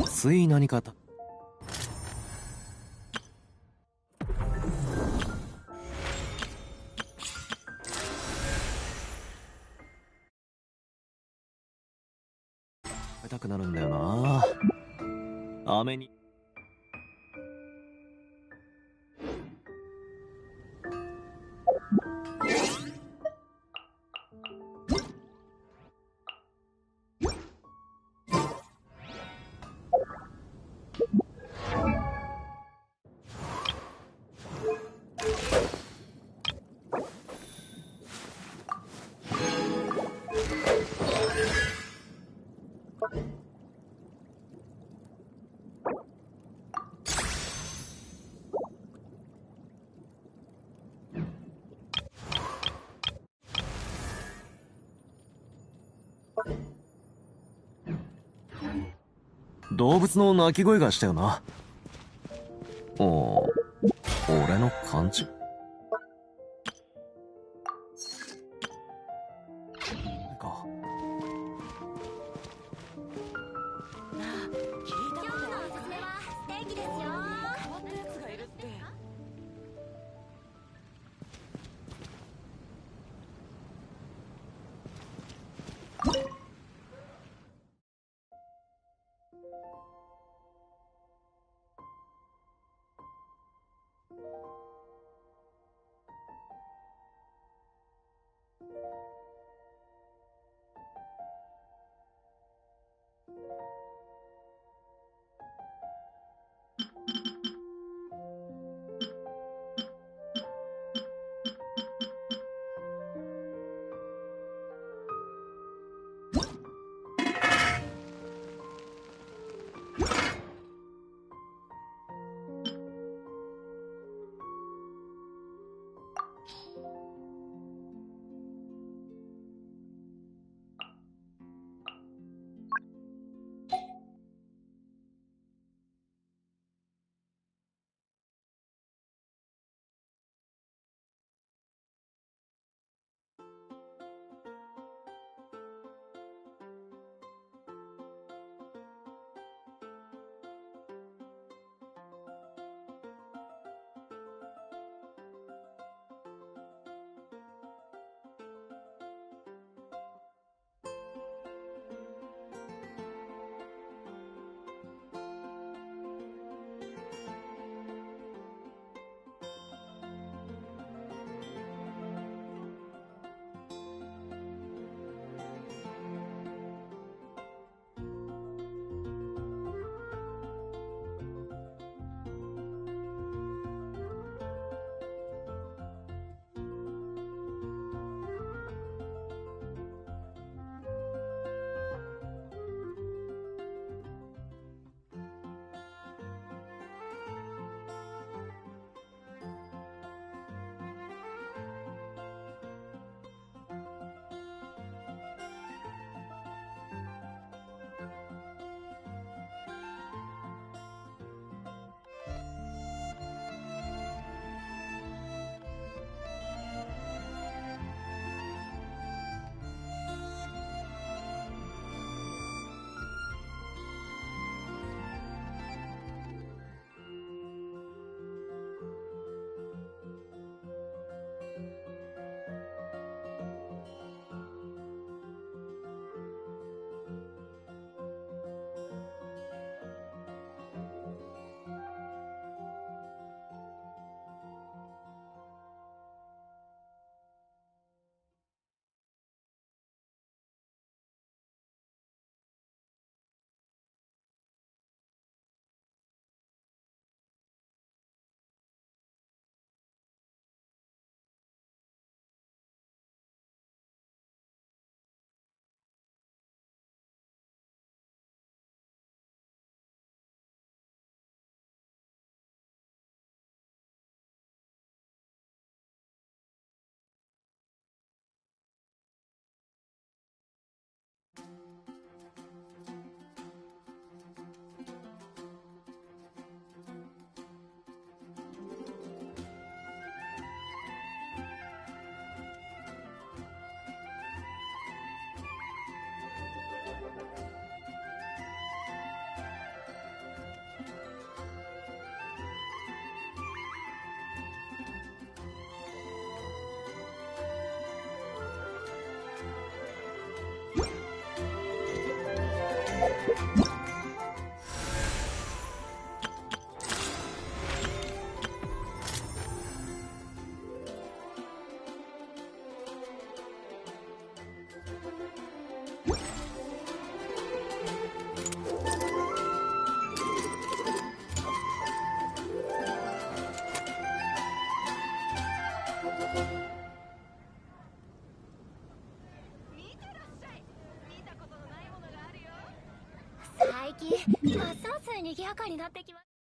つい何か食べたくなるんだよな。飴に。動物の鳴き声がしたよな。俺の勘違いか。最近ますます賑やかになってきました。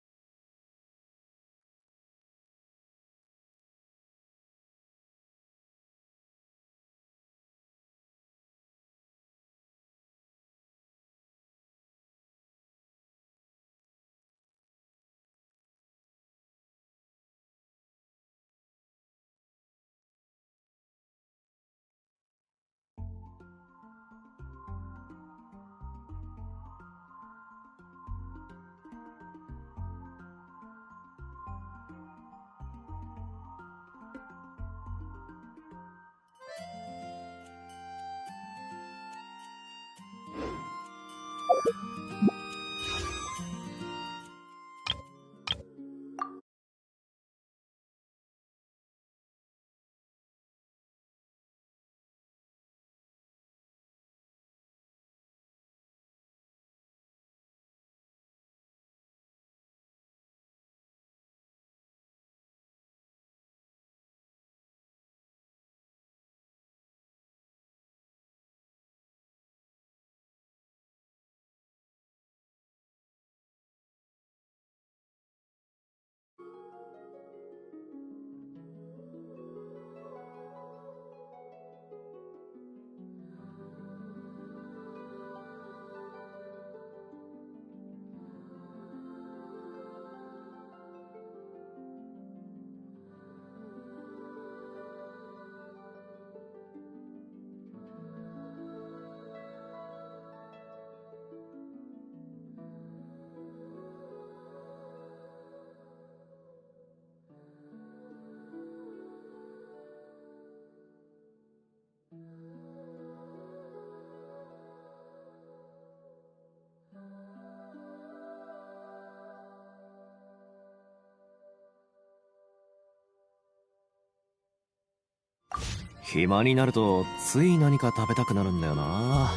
暇になるとつい何か食べたくなるんだよな。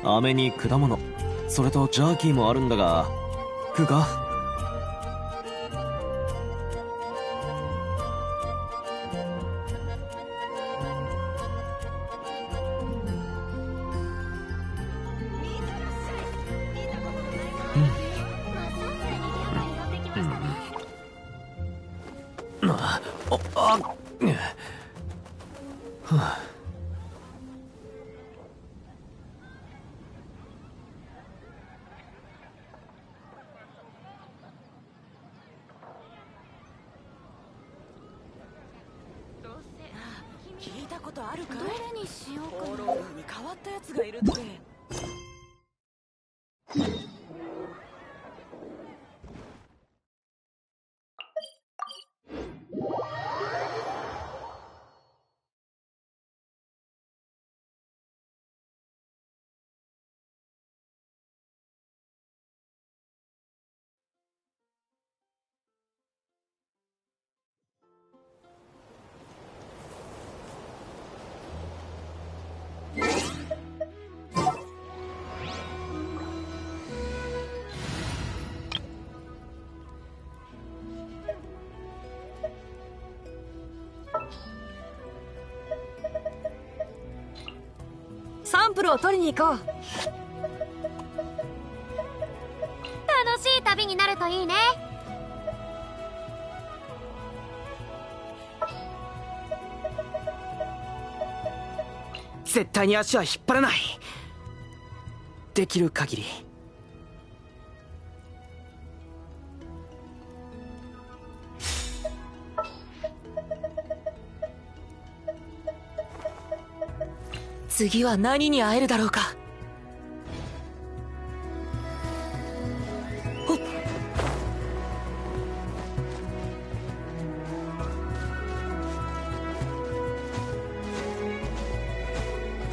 飴に果物、それとジャーキーもあるんだが、食うか？聞いたことあるかい？どれにしようかな。放浪風に変わったやつがいるって。サンプルを取りに行こう。楽しい旅になるといいね。絶対に足は引っ張らない。できる限り。次は何に会えるだろうか。ほっ。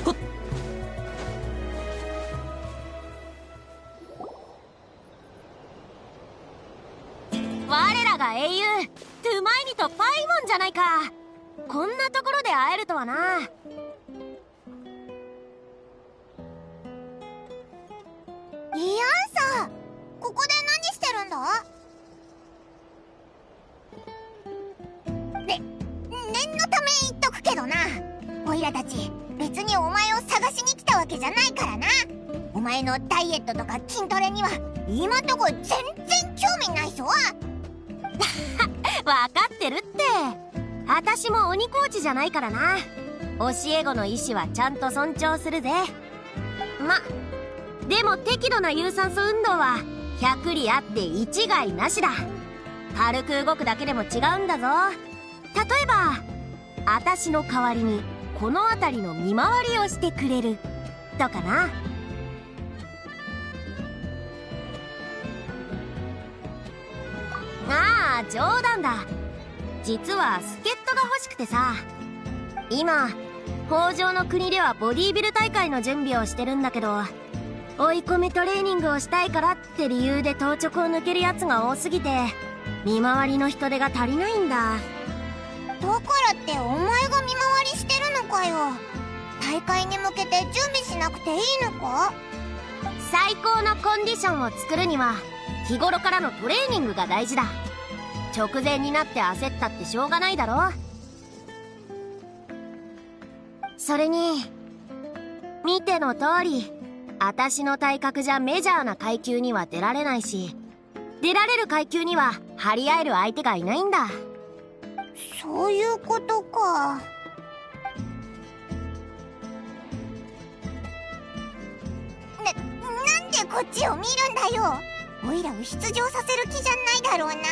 ほっ。らが英雄トゥマイニとパイモンじゃないか。こんなところで会えるとはな。イアンさ、ここで何してるんだ？念のため言っとくけどな、オイラたち別にお前を探しに来たわけじゃないからな。お前のダイエットとか筋トレには今んとこ全然興味ないぞ。わかってるって。私も鬼コーチじゃないからな。教え子の意思はちゃんと尊重するぜ。でも適度な有酸素運動は100里あって一概なしだ。軽く動くだけでも違うんだぞ。例えば私の代わりにこの辺りの見回りをしてくれるとかな。ああ、冗談だ。実は助っ人が欲しくてさ。今北条の国ではボディービル大会の準備をしてるんだけど、追い込みトレーニングをしたいからって理由で当直を抜けるやつが多すぎて見回りの人手が足りないんだ。だからってお前が見回りしてるのかよ。大会に向けて準備しなくていいのか？最高のコンディションを作るには日頃からのトレーニングが大事だ。直前になって焦ったってしょうがないだろ。それに見ての通り私の体格じゃメジャーな階級には出られないし、出られる階級には張り合える相手がいないんだ。そういうことか。なんでこっちを見るんだよ。オイラを出場させる気じゃないだろうな。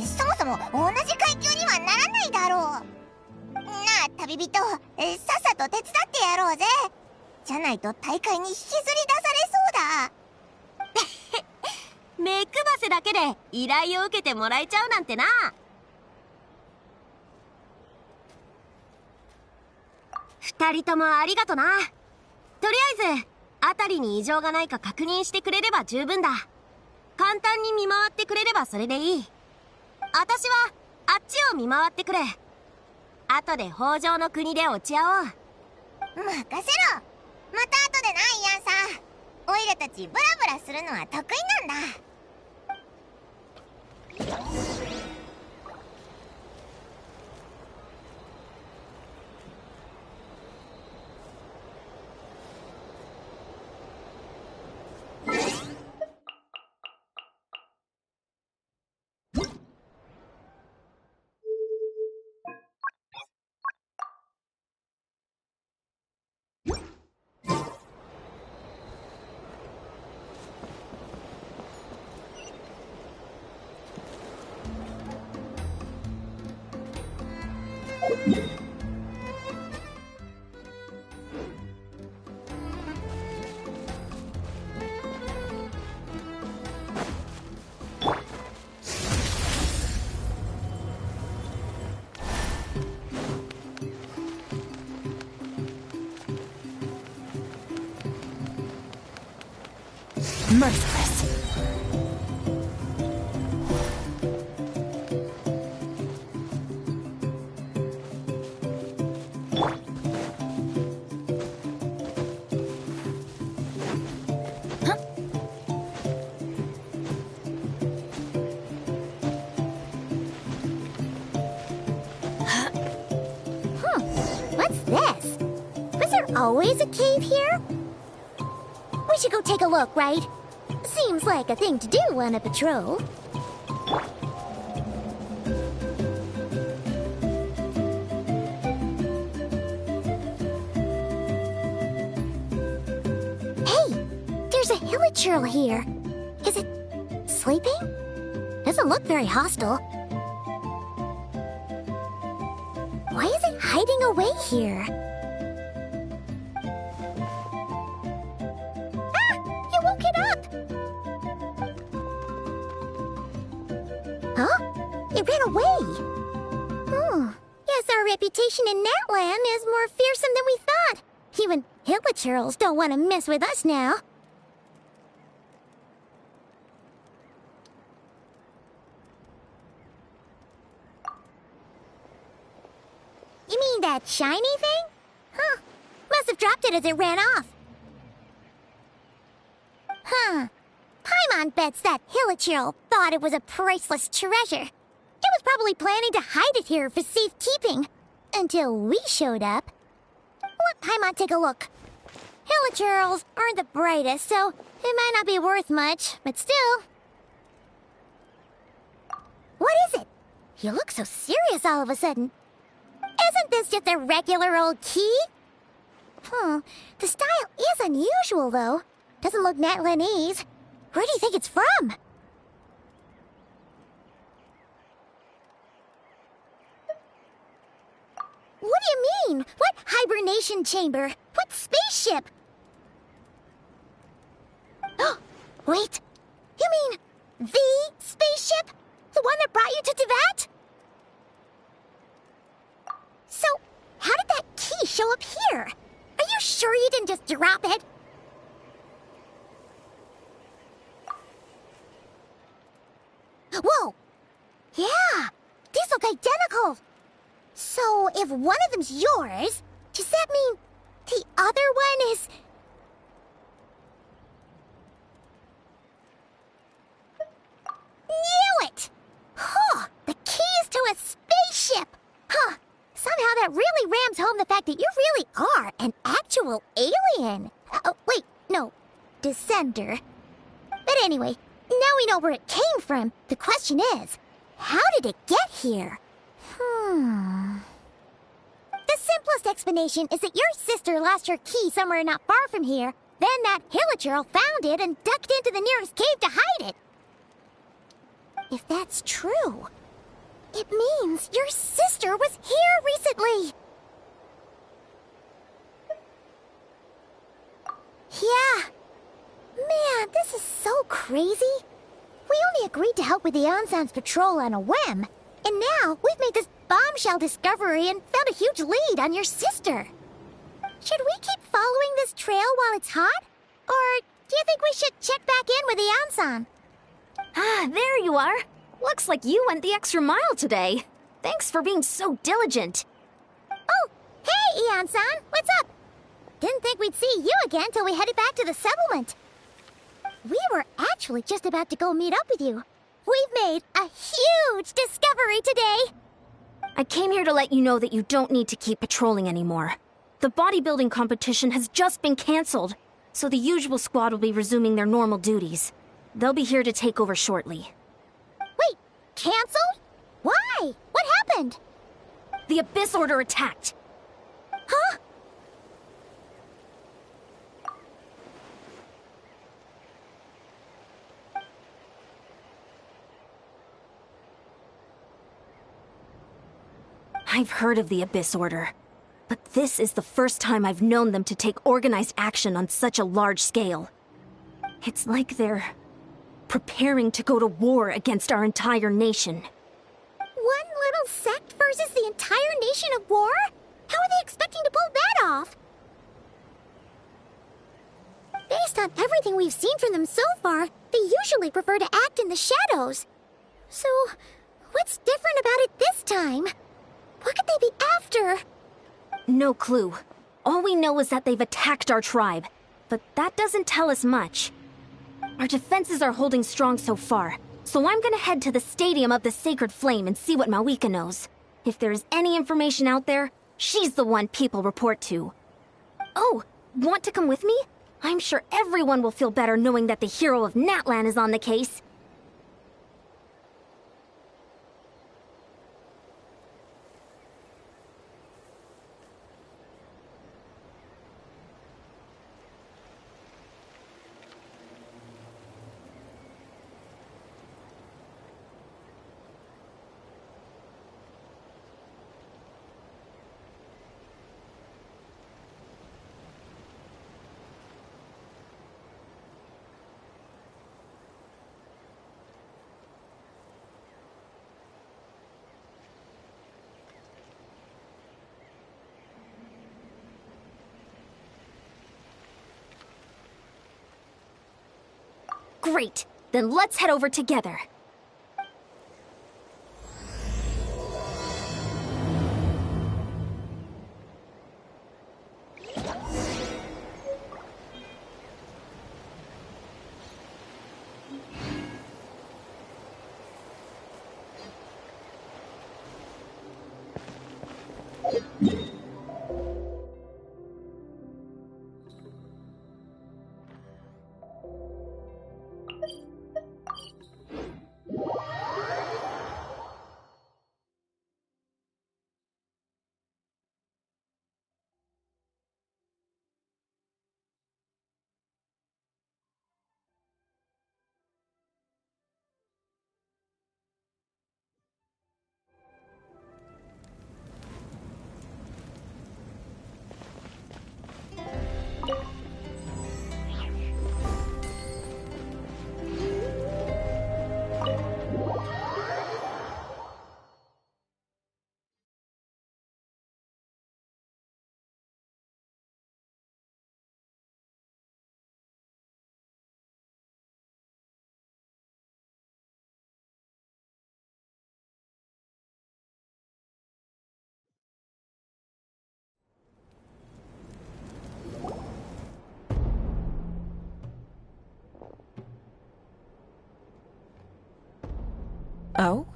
そもそも同じ階級にはならないだろう。なあ旅人、さっさと手伝ってやろうぜ。じゃないと大会に引きずり出されそうだ。目くばせだけで依頼を受けてもらえちゃうなんてな。二人ともありがとな。とりあえず辺りに異常がないか確認してくれれば十分だ。簡単に見回ってくれればそれでいい。私はあっちを見回ってくれ。後で北条の国で落ち合おう。任せろ。また後でな、イアンさん。オイラたちブラブラするのは得意なんだ。Merciless. What's this? Was there always a cave here? We should go take a look, right? Seems like a thing to do on a patrol. Hey, there's a hilichurl here. Is it sleeping? Doesn't look very hostile. Why is it hiding away here? Ah! You woke it up! Huh? It ran away. Oh, guess our reputation in that land is more fearsome than we thought. Even hilichurls don't want to mess with us now. that shiny thing? Huh. Must have dropped it as it ran off. Huh. Paimon bets that Hilichurl thought it was a priceless treasure. It was probably planning to hide it here for safekeeping. Until we showed up. Let Paimon take a look. Hilichurls aren't the brightest, so it might not be worth much, but still. What is it? You look so serious all of a sudden. Isn't this just a regular old key? The style is unusual, though. Doesn't look Natlanese. Where do you think it's from? What do you mean? What hibernation chamber? What spaceship? Wait. You mean the spaceship? The one that brought you to Teyvat? So, how did that key show up here? Are you sure you didn't just drop it? Whoa! Yeah! These look identical! So, if one of them's yours, does that mean the other one is... Knew it! Huh! The keys to a spaceship! Huh! Somehow that really rams home the fact that you really are an actual alien. Oh, wait, no. Descender. But anyway, now we know where it came from. The question is, how did it get here? The simplest explanation is that your sister lost her key somewhere not far from here. Then that Hilichurl found it and ducked into the nearest cave to hide it. If that's true, it means your sister was here recently. Yeah. Man, this is so crazy. We only agreed to help with the Ansan's patrol on a whim. And now we've made this bombshell discovery and found a huge lead on your sister. Should we keep following this trail while it's hot? Or do you think we should check back in with the Ansan? Ah, there you are. Looks like you went the extra mile today. Thanks for being so diligent. Oh, hey, Ian-san, what's up? Didn't think we'd see you again till we headed back to the settlement. We were actually just about to go meet up with you. We've made a huge discovery today. I came here to let you know that you don't need to keep patrolling anymore. The bodybuilding competition has just been canceled, so the usual squad will be resuming their normal duties. They'll be here to take over shortly. Wait, canceled? Why? What happened? The Abyss Order attacked. Huh? I've heard of the Abyss Order, but this is the first time I've known them to take organized action on such a large scale. It's like they're preparing to go to war against our entire nation. One little sect versus the entire nation of war? How are they expecting to pull that off? Based on everything we've seen from them so far, they usually prefer to act in the shadows. So, what's different about it this time? What could they be after? No clue. All we know is that they've attacked our tribe, but that doesn't tell us much. Our defenses are holding strong so far, so I'm gonna head to the Stadium of the Sacred Flame and see what Mawika knows. If there is any information out there, she's the one people report to. Oh, want to come with me? I'm sure everyone will feel better knowing that the hero of Natlan is on the case. Great! Then let's head over together. Oh?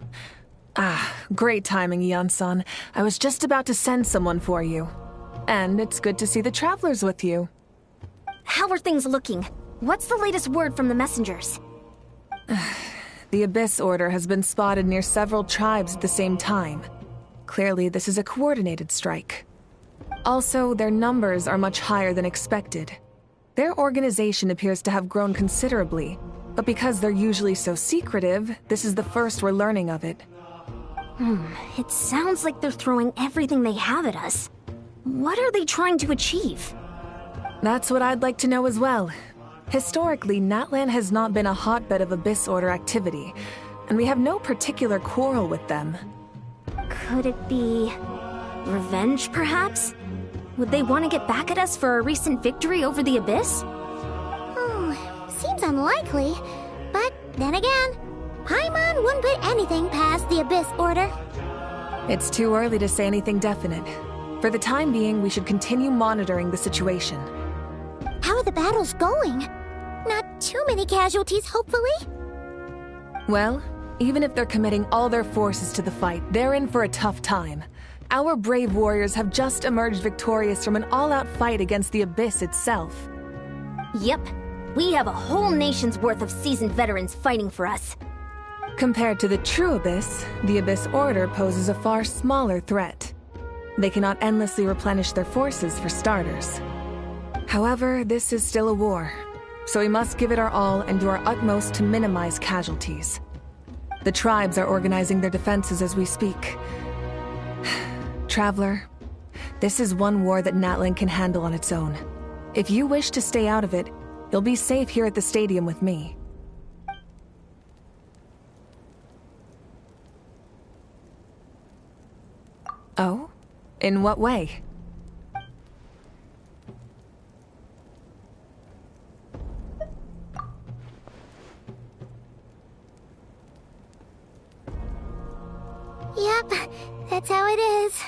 Ah, great timing, Eon-san. I was just about to send someone for you. And it's good to see the travelers with you. How are things looking? What's the latest word from the messengers? The Abyss Order has been spotted near several tribes at the same time. Clearly, this is a coordinated strike. Also, their numbers are much higher than expected. Their organization appears to have grown considerably, but because they're usually so secretive, this is the first we're learning of it. It sounds like they're throwing everything they have at us. What are they trying to achieve? That's what I'd like to know as well. Historically, Natlan has not been a hotbed of Abyss Order activity, and we have no particular quarrel with them. Could it be revenge, perhaps? Would they want to get back at us for a recent victory over the Abyss? Seems unlikely. But then again, Paimon wouldn't put anything past the Abyss Order. It's too early to say anything definite. For the time being, we should continue monitoring the situation. How are the battles going? Not too many casualties, hopefully? Well, even if they're committing all their forces to the fight, they're in for a tough time. Our brave warriors have just emerged victorious from an all-out fight against the Abyss itself. Yep. We have a whole nation's worth of seasoned veterans fighting for us. Compared to the true Abyss, the Abyss Order poses a far smaller threat. They cannot endlessly replenish their forces, for starters. However, this is still a war, so we must give it our all and do our utmost to minimize casualties. The tribes are organizing their defenses as we speak. Traveler, this is one war that Natlan can handle on its own. If you wish to stay out of it, you'll be safe here at the stadium with me. Oh? In what way? Yep, that's how it is.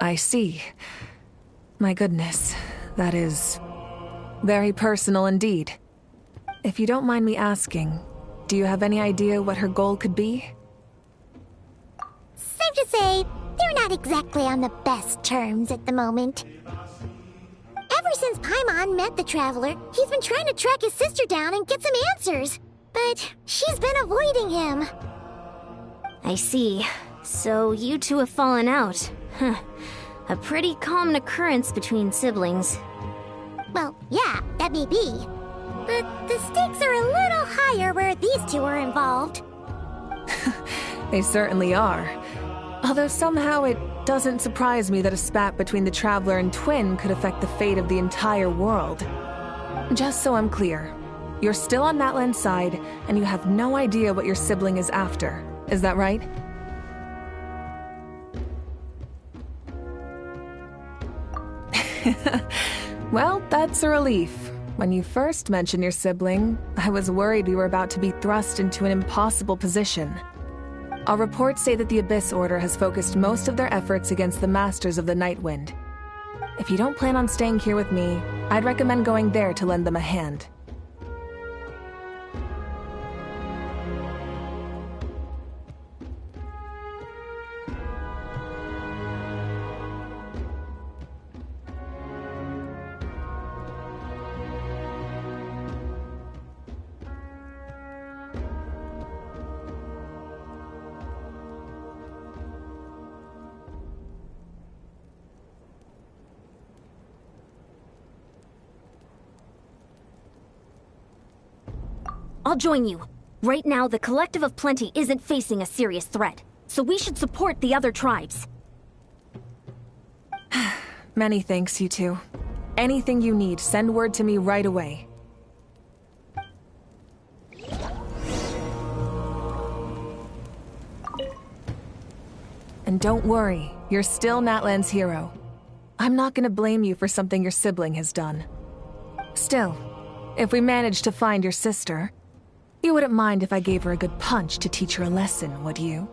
I see. My goodness, that is very personal indeed. If you don't mind me asking, do you have any idea what her goal could be? Safe to say, they're not exactly on the best terms at the moment. Ever since Paimon met the Traveler, he's been trying to track his sister down and get some answers. But she's been avoiding him. I see. So you two have fallen out. Huh. A pretty common occurrence between siblings. Well, yeah, that may be. But the stakes are a little higher where these two are involved. They certainly are. Although somehow it doesn't surprise me that a spat between the Traveler and Twin could affect the fate of the entire world. Just so I'm clear, you're still on Natlan's side, and you have no idea what your sibling is after. Is that right? Well, that's a relief. When you first mentioned your sibling, I was worried we were about to be thrust into an impossible position. Our reports say that the Abyss Order has focused most of their efforts against the Masters of the Nightwind. If you don't plan on staying here with me, I'd recommend going there to lend them a hand. I'll join you. Right now, the Collective of Plenty isn't facing a serious threat, so we should support the other tribes. Many thanks, you two. Anything you need, send word to me right away. And don't worry, you're still Natlan's hero. I'm not gonna blame you for something your sibling has done. Still, if we manage to find your sister, you wouldn't mind if I gave her a good punch to teach her a lesson, would you?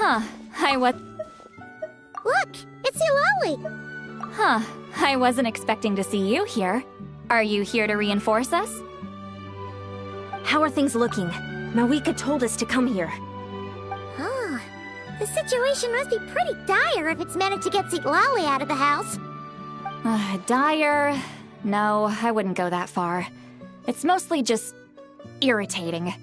Huh, Look, it's Eulalie. Huh, I wasn't expecting to see you here. Are you here to reinforce us? How are things looking? Mawika told us to come here. Oh, the situation must be pretty dire if it's managed to get Eulalie out of the house. Dire? No, I wouldn't go that far. It's mostly just irritating.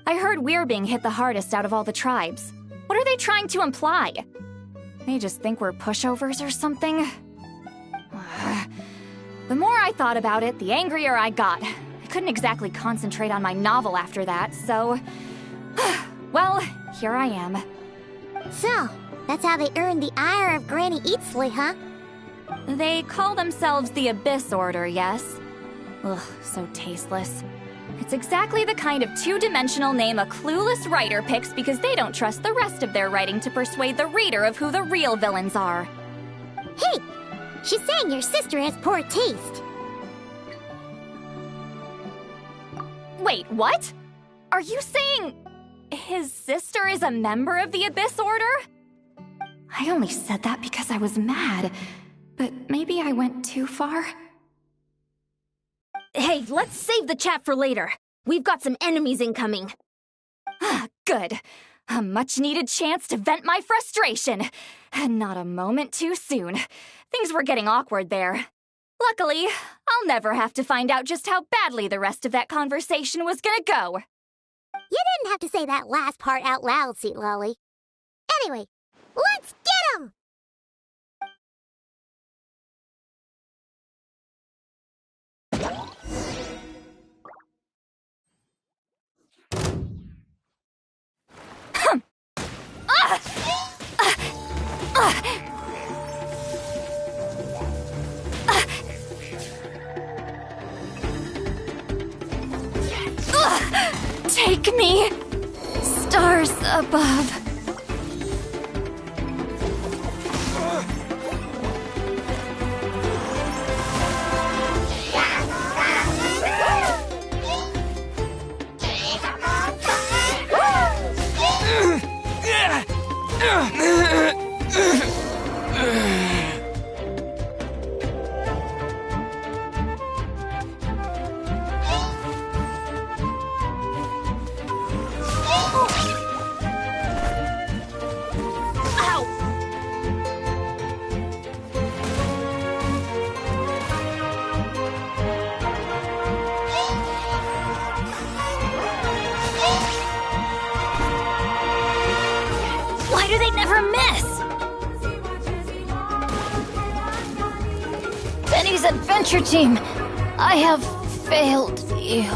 I heard we're being hit the hardest out of all the tribes. What are they trying to imply? They just think we're pushovers or something? The more I thought about it, the angrier I got. I couldn't exactly concentrate on my novel after that, so... well, here I am. So, that's how they earned the ire of Granny Eatsley, huh? They call themselves the Abyss Order, yes? Ugh, so tasteless. It's exactly the kind of two-dimensional name a clueless writer picks because they don't trust the rest of their writing to persuade the reader of who the real villains are. Hey! She's saying your sister has poor taste. Wait, what? Are you saying his sister is a member of the Abyss Order? I only said that because I was mad, but maybe I went too far. Hey, let's save the chat for later. We've got some enemies incoming. Good. A much-needed chance to vent my frustration. Not a moment too soon. Things were getting awkward there. Luckily, I'll never have to find out just how badly the rest of that conversation was gonna go. You didn't have to say that last part out loud, Sweet Lolly. Anyway, let's get 'em! Take me, stars above. Why do they never miss? Benny's adventure team, I have failed you.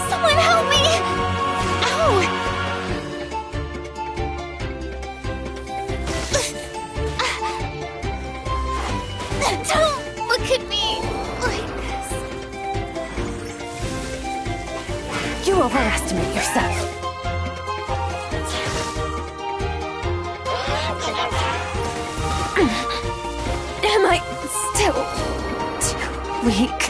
Someone help me! Ow! Don't look at me like this. You overestimate yourself. Am I still too weak?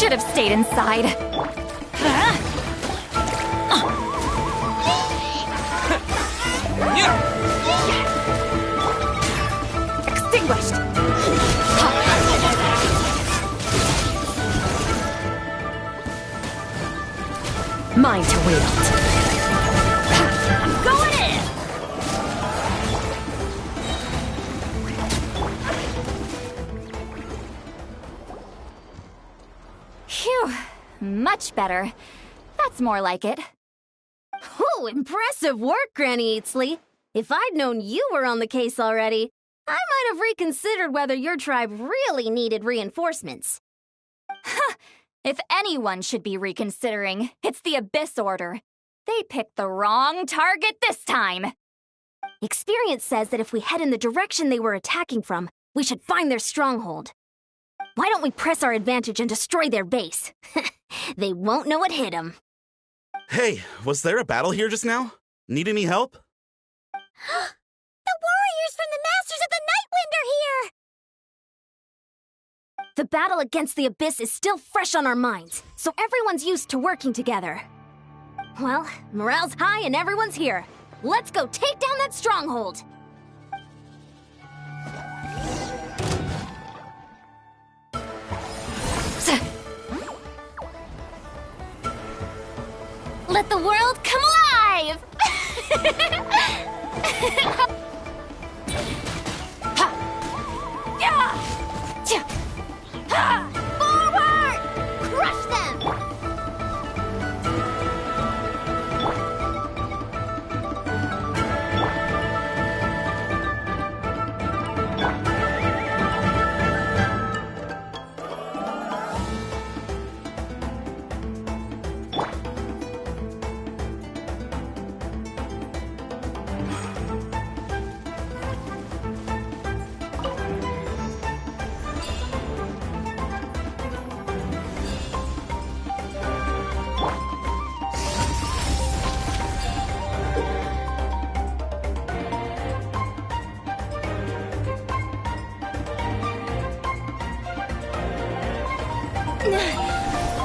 Should have stayed inside. Extinguished. Mine to wield. I'm going in! Phew, much better. That's more like it. Oh, impressive work, Granny Eatsley. If I'd known you were on the case already, I might have reconsidered whether your tribe really needed reinforcements. If anyone should be reconsidering, it's the Abyss Order. They picked the wrong target this time. Experience says that if we head in the direction they were attacking from, we should find their stronghold. Why don't we press our advantage and destroy their base? They won't know what hit them. Hey, was there a battle here just now? Need any help? The warriors from the Masters of the Nightwind are here! The battle against the Abyss is still fresh on our minds, so everyone's used to working together. Well, morale's high and everyone's here. Let's go take down that stronghold! Let the world come alive! Forward! Crush them!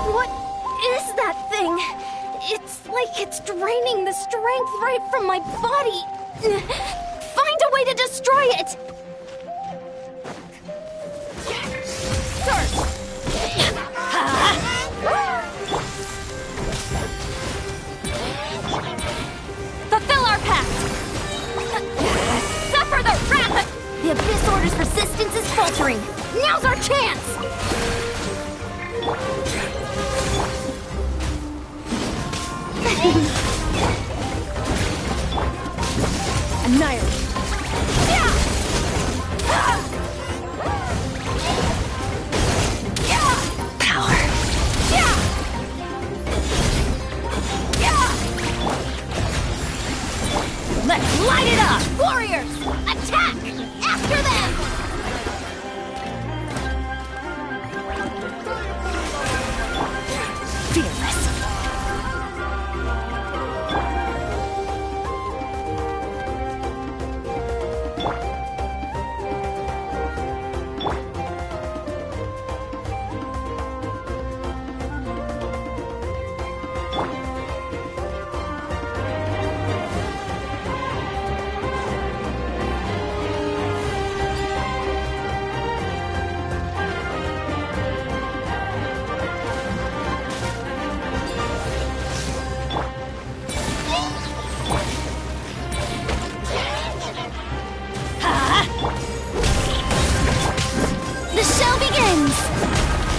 What is that thing? It's like it's draining the strength right from my body. Find a way to destroy it! Sir! Fulfill our pact! Suffer the wrath! The Abyss Order's resistance is faltering. Now's our chance! Annihilate. Power. Let's light it up! Warriors, attack! After them! Fearless.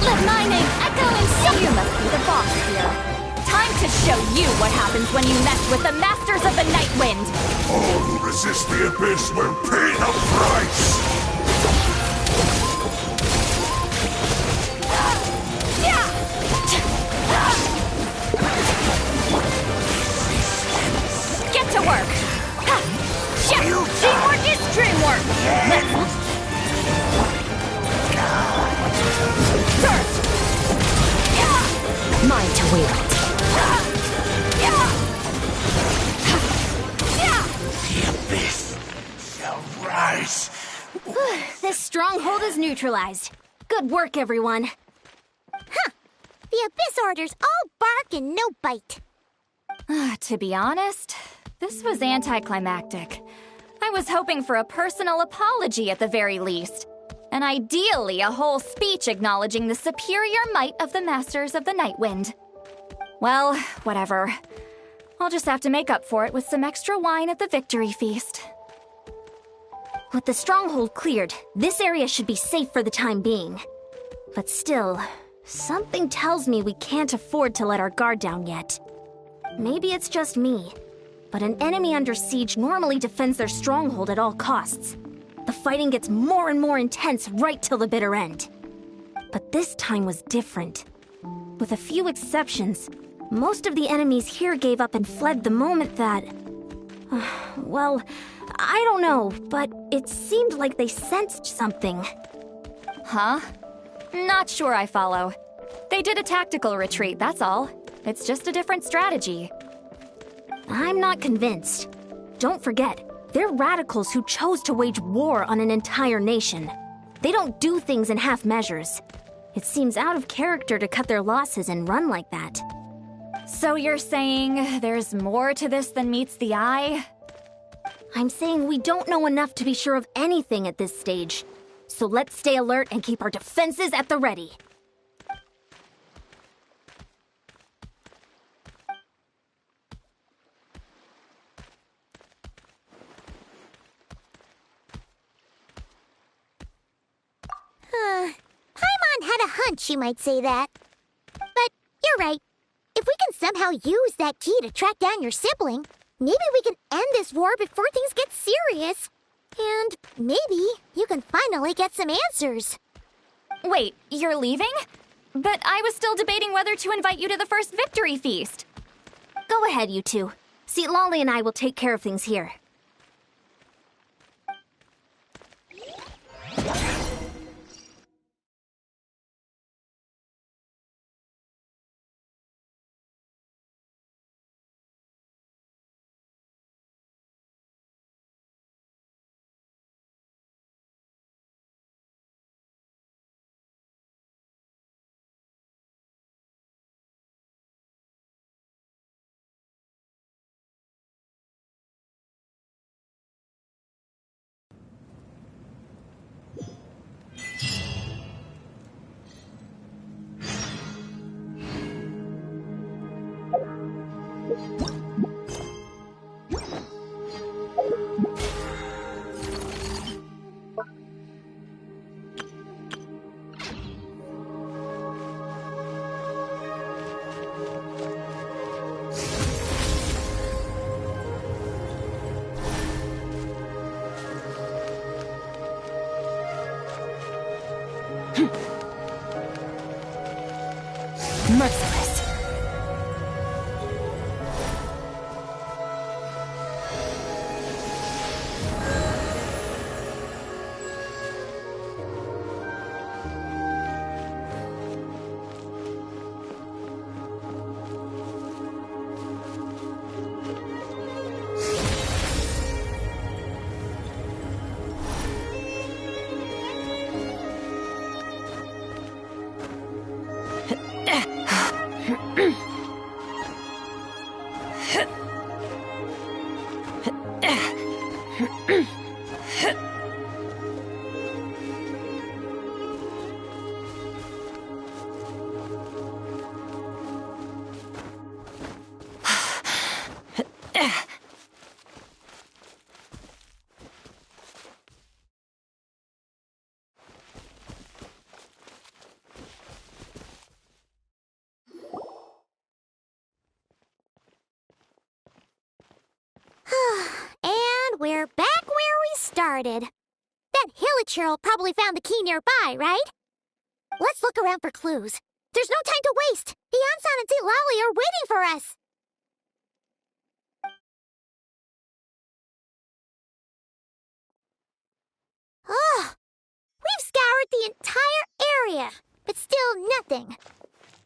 Let my name echo and show you must be the boss here. Time to show you what happens when you mess with the Masters of the Nightwind. All who resist the Abyss will pay the price! Get to work! Teamwork is dreamwork! Let's... Mine to wield. The Abyss shall rise! This stronghold is neutralized. Good work, everyone. The Abyss Order's all bark and no bite. To be honest, this was anticlimactic. I was hoping for a personal apology at the very least. And ideally, a whole speech acknowledging the superior might of the Masters of the Nightwind. Well, whatever. I'll just have to make up for it with some extra wine at the victory feast. With the stronghold cleared, this area should be safe for the time being. But still, something tells me we can't afford to let our guard down yet. Maybe it's just me, but an enemy under siege normally defends their stronghold at all costs. The fighting gets more and more intense right till the bitter end. But this time was different. With a few exceptions, most of the enemies here gave up and fled the moment that... well, I don't know, but it seemed like they sensed something. Huh? Not sure I follow. They did a tactical retreat, that's all. It's just a different strategy. I'm not convinced. Don't forget, they're radicals who chose to wage war on an entire nation. They don't do things in half measures. It seems out of character to cut their losses and run like that. So you're saying there's more to this than meets the eye? I'm saying we don't know enough to be sure of anything at this stage. So let's stay alert and keep our defenses at the ready. Paimon had a hunch you might say that. But you're right. If we can somehow use that key to track down your sibling, maybe we can end this war before things get serious. And maybe you can finally get some answers. Wait, you're leaving? But I was still debating whether to invite you to the first victory feast. Go ahead, you two. See, Lolly and I will take care of things here. Merciless. And we're back where we started. That Hilichurl probably found the key nearby, right? Let's look around for clues. There's no time to waste. The Ansan and St. Lolly are waiting for us. Oh, we've scoured the entire area, but still nothing.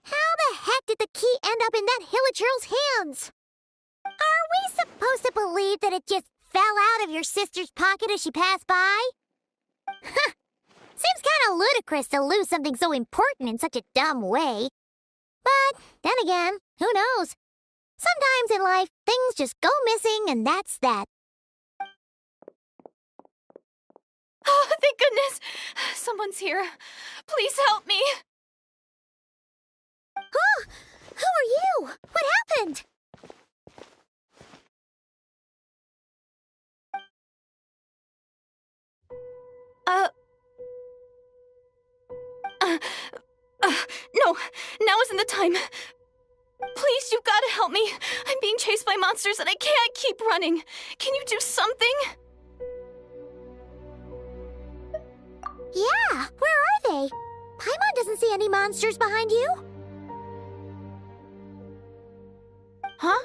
How the heck did the key end up in that Hilichurl's hands? Are we supposed to believe that it just fell out of your sister's pocket as she passed by? Huh. Seems kind of ludicrous to lose something so important in such a dumb way. But then again, who knows? Sometimes in life, things just go missing and that's that. Oh, thank goodness! Someone's here. Please help me! Oh, who are you? What happened? No, now isn't the time. Please, you've gotta help me. I'm being chased by monsters and I can't keep running. Can you do something? Yeah, where are they? Paimon doesn't see any monsters behind you. Huh?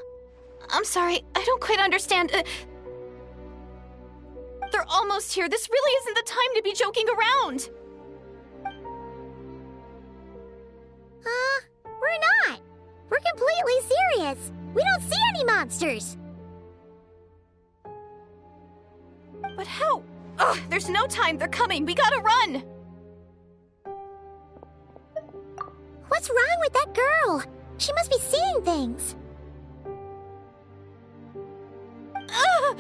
I'm sorry, I don't quite understand. They're almost here. This really isn't the time to be joking around. We're not. We're completely serious. We don't see any monsters. But how? Ugh, there's no time. They're coming. We gotta run. What's wrong with that girl? She must be seeing things. Ugh.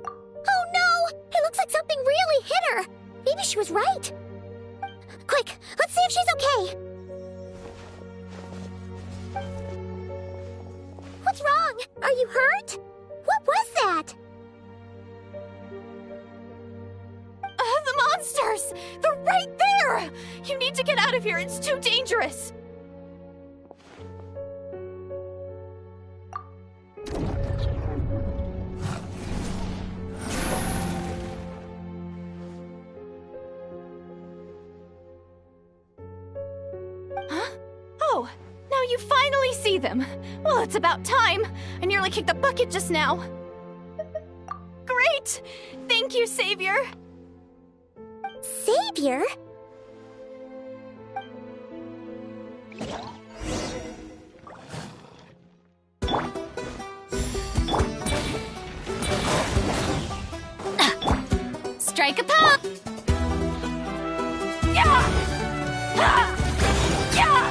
Oh no! It looks like something really hit her. Maybe she was right. Quick, let's see if she's okay. What's wrong? Are you hurt? What was that? The monsters! They're right there! You need to get out of here. It's too dangerous. Huh? Oh, now you finally see them. Well, it's about time. I nearly kicked the bucket just now. Great! Thank you, Savior. Savior? Strike a pop! Yeah! Ah! Yeah!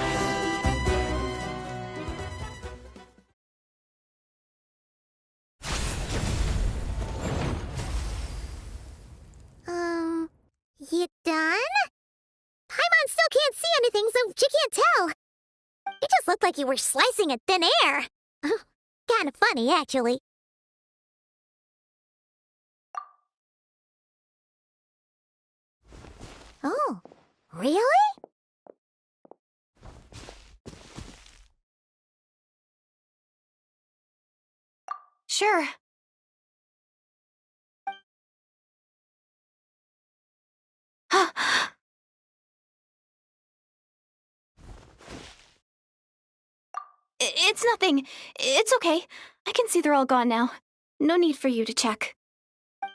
You done? Paimon still can't see anything, so she can't tell. It just looked like you were slicing at thin air. Kinda funny, actually. Oh, really? Sure. It's nothing. It's okay. I can see they're all gone now. No need for you to check.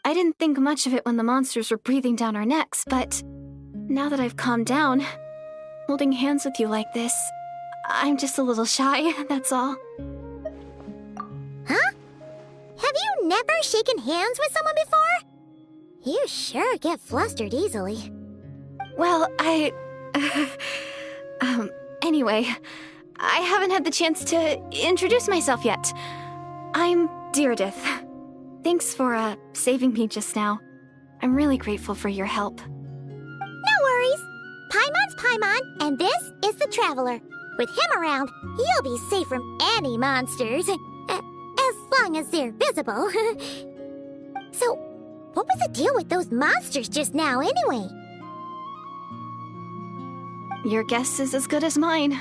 I didn't think much of it when the monsters were breathing down our necks, but now that I've calmed down, holding hands with you like this, I'm just a little shy, that's all. Huh? Have you never shaken hands with someone before? You sure get flustered easily. Well, anyway, I haven't had the chance to introduce myself yet. I'm Deirdith. Thanks for, saving me just now. I'm really grateful for your help. No worries. Paimon's Paimon, and this is the Traveler. With him around, you'll be safe from any monsters. As long as they're visible. So, what was the deal with those monsters just now, anyway? Your guess is as good as mine.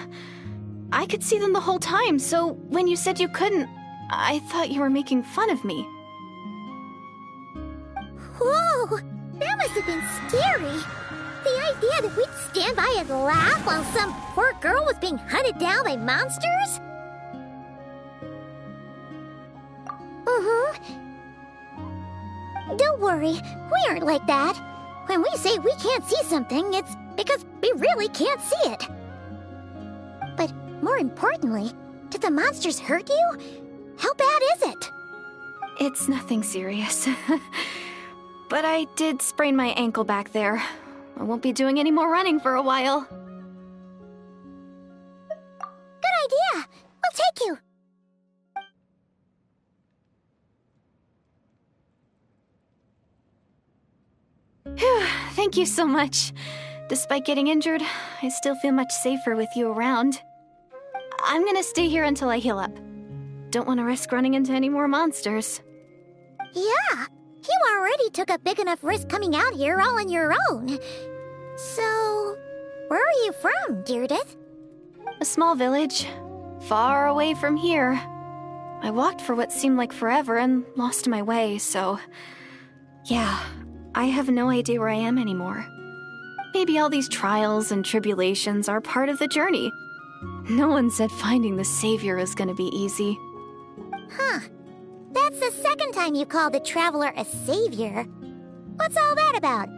I could see them the whole time, so when you said you couldn't, I thought you were making fun of me. Whoa! That must have been scary. The idea that we'd stand by and laugh while some poor girl was being hunted down by monsters? Don't worry, we aren't like that. When we say we can't see something, it's because we really can't see it. But more importantly, did the monsters hurt you? How bad is it? It's nothing serious. But I did sprain my ankle back there. I won't be doing any more running for a while. Thank you so much. Despite getting injured, I still feel much safer with you around. I'm gonna stay here until I heal up. Don't want to risk running into any more monsters. Yeah, you already took a big enough risk coming out here all on your own. So, where are you from, Deirdith? A small village, far away from here. I walked for what seemed like forever and lost my way, so... yeah, I have no idea where I am anymore. Maybe all these trials and tribulations are part of the journey. No one said finding the Savior is gonna be easy. Huh. That's the second time you called the Traveler a savior. What's all that about?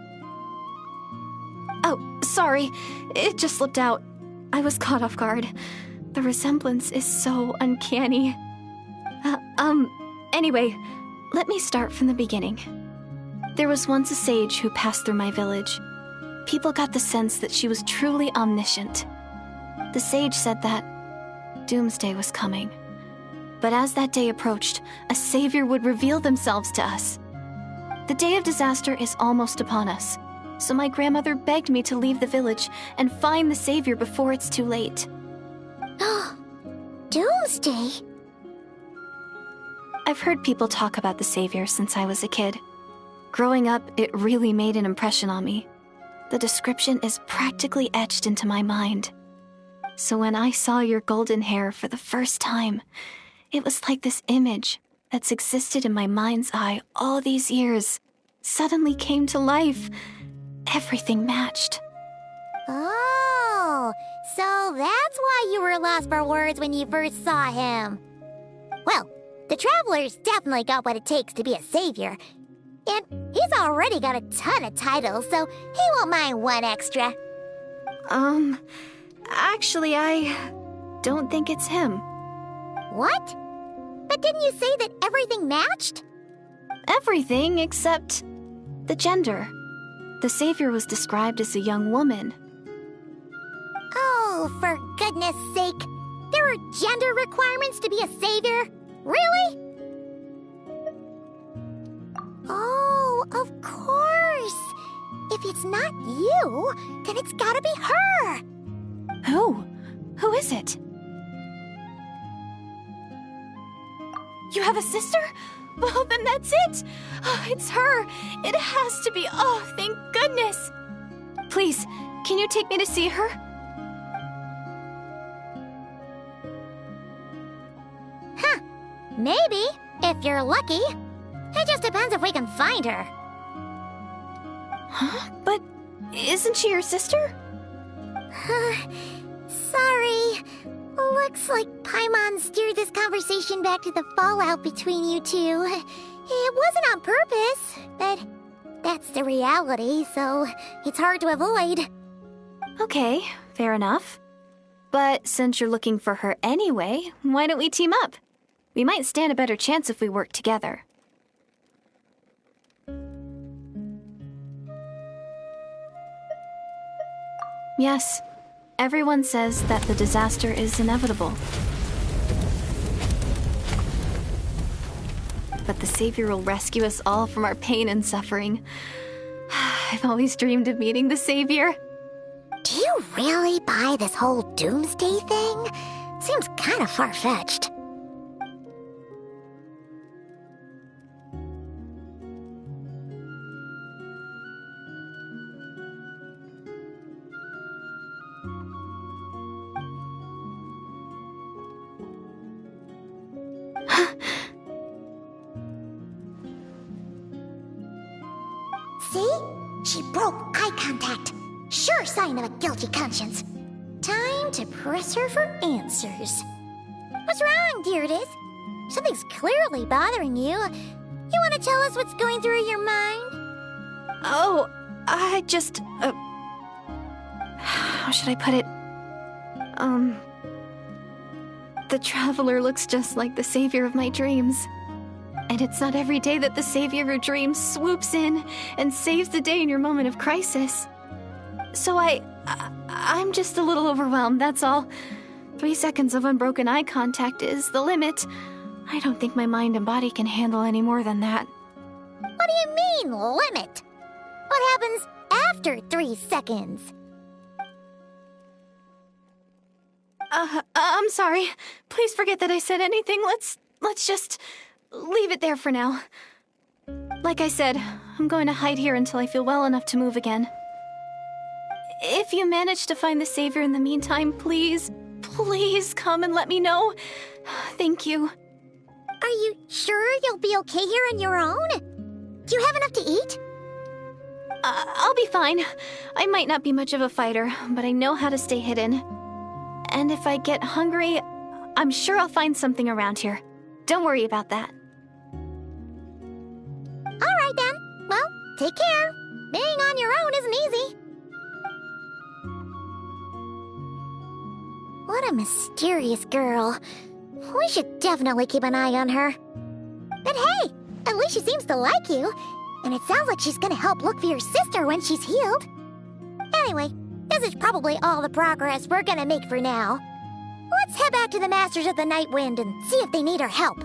Oh, sorry. It just slipped out. I was caught off guard. The resemblance is so uncanny. Anyway, let me start from the beginning. There was once a sage who passed through my village. People got the sense that she was truly omniscient. The sage said that doomsday was coming. But as that day approached, a savior would reveal themselves to us. The day of disaster is almost upon us, so my grandmother begged me to leave the village and find the savior before it's too late. Doomsday? I've heard people talk about the savior since I was a kid. Growing up, it really made an impression on me. The description is practically etched into my mind. So when I saw your golden hair for the first time, it was like this image that's existed in my mind's eye all these years suddenly came to life. Everything matched. Oh, so that's why you were lost for words when you first saw him. Well, the Traveler's definitely got what it takes to be a savior. And he's already got a ton of titles, so he won't mind one extra. Actually, I don't think it's him. What? But didn't you say that everything matched? Everything except the gender. The savior was described as a young woman. Oh, for goodness sake. There are gender requirements to be a savior? Really? Oh, of course. If it's not you, then it's gotta be her. Who? Who is it? You have a sister? Well, then that's it! Oh, it's her! It has to be! Oh, thank goodness! Please, can you take me to see her? Huh. Maybe, if you're lucky. It just depends if we can find her. Huh? But isn't she your sister? Sorry. Looks like Paimon steered this conversation back to the fallout between you two. It wasn't on purpose, but that's the reality, so it's hard to avoid. Okay, fair enough. But since you're looking for her anyway, why don't we team up? We might stand a better chance if we work together. Yes, everyone says that the disaster is inevitable. But the Savior will rescue us all from our pain and suffering. I've always dreamed of meeting the Savior. Do you really buy this whole doomsday thing? Seems kind of far-fetched. See? She broke eye contact. Sure sign of a guilty conscience. Time to press her for answers. What's wrong, Deirdith? Something's clearly bothering you. You want to tell us what's going through your mind? Oh, I just... how should I put it? The Traveler looks just like the Savior of my dreams. And it's not every day that the Savior of your dreams swoops in and saves the day in your moment of crisis. So I'm just a little overwhelmed, that's all. 3 seconds of unbroken eye contact is the limit. I don't think my mind and body can handle any more than that. What do you mean, limit? What happens after 3 seconds. I'm sorry. Please forget that I said anything. Let's just leave it there for now. Like I said, I'm going to hide here until I feel well enough to move again. If you manage to find the Savior in the meantime, please come and let me know. Thank you. Are you sure you'll be okay here on your own? Do you have enough to eat? I'll be fine. I might not be much of a fighter, but I know how to stay hidden. And if I get hungry, I'm sure I'll find something around here. Don't worry about that. Alright then. Well, take care. Being on your own isn't easy. What a mysterious girl. We should definitely keep an eye on her. But hey, at least she seems to like you. And it sounds like she's gonna help look for your sister when she's healed. Anyway, this is probably all the progress we're gonna make for now. Let's head back to the Masters of the Night Wind and see if they need our help.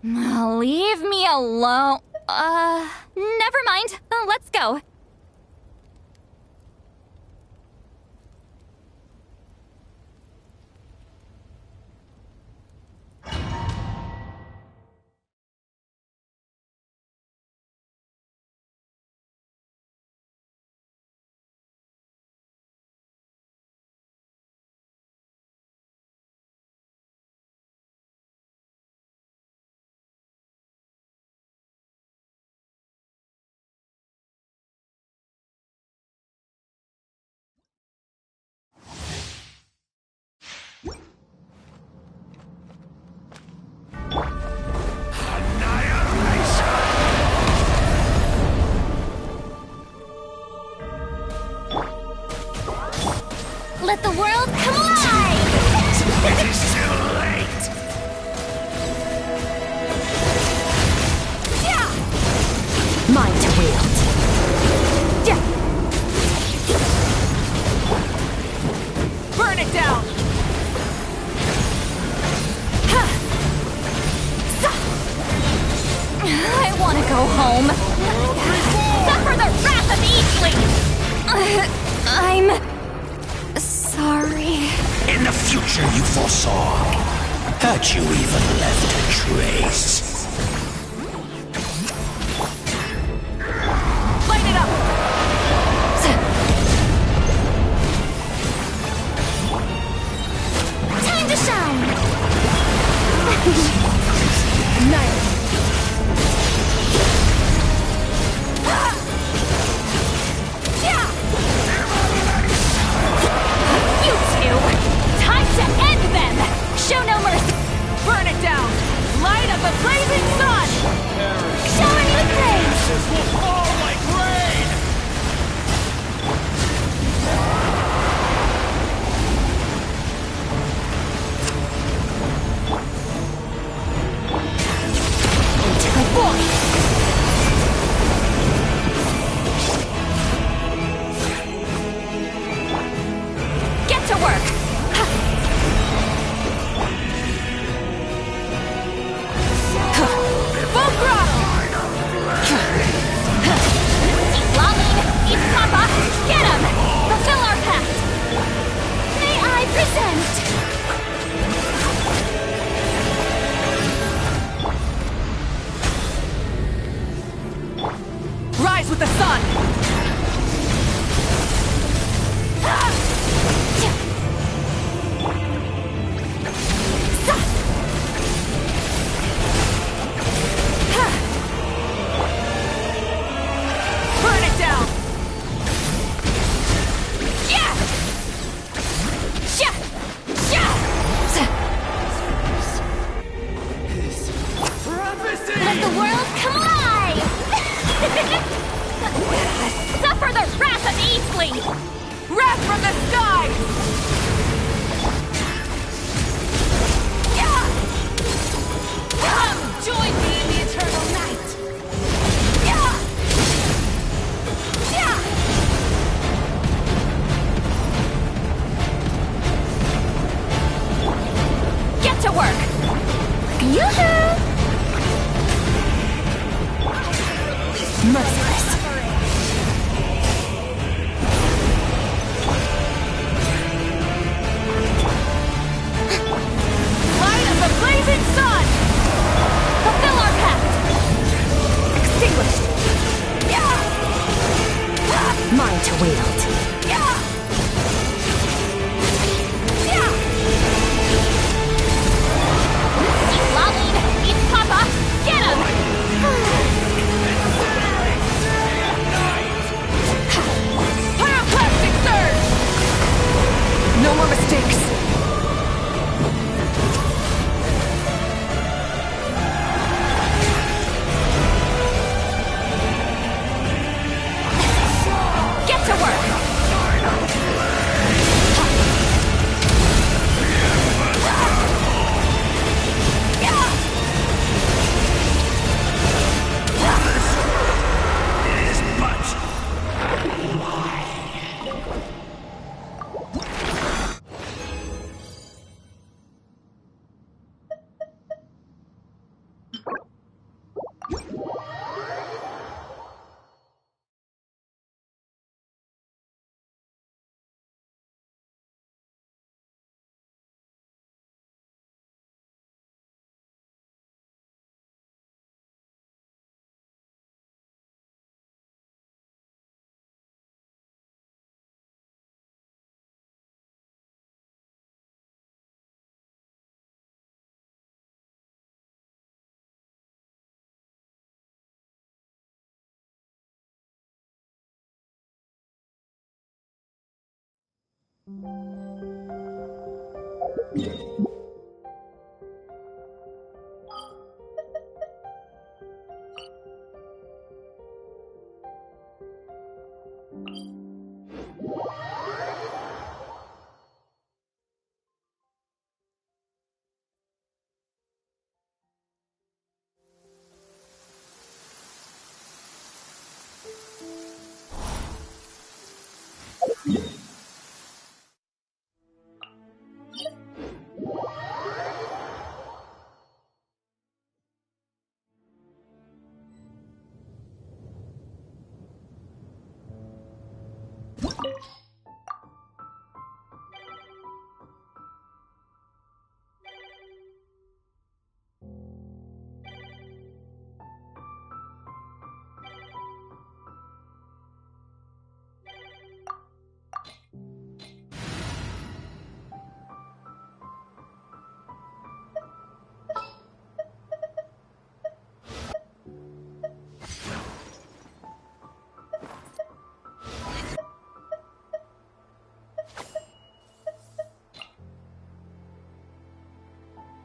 Leave me alone. Never mind. Let's go. Let the world come alive! It is too late! Yeah! Mine to wield. Yeah! Burn it down! I want to go home. Suffer the wrath of Eastling! I'm sorry. In the future you foresaw, had you even left a trace? Light it up! Time to shine! Nice. You two! Time to end them! Show no mercy! Burn it down! Light up the blazing sun! Shower me with praise! Ashes will fall like rain! Get to work! Yoo-hoo! Merciless. Light of the blazing sun! Fulfill our pact! Extinguished! Mine to wield. Eat Lolly! Eat Papa! Get him! Pyroclastic surge! No more mistakes! Get to work!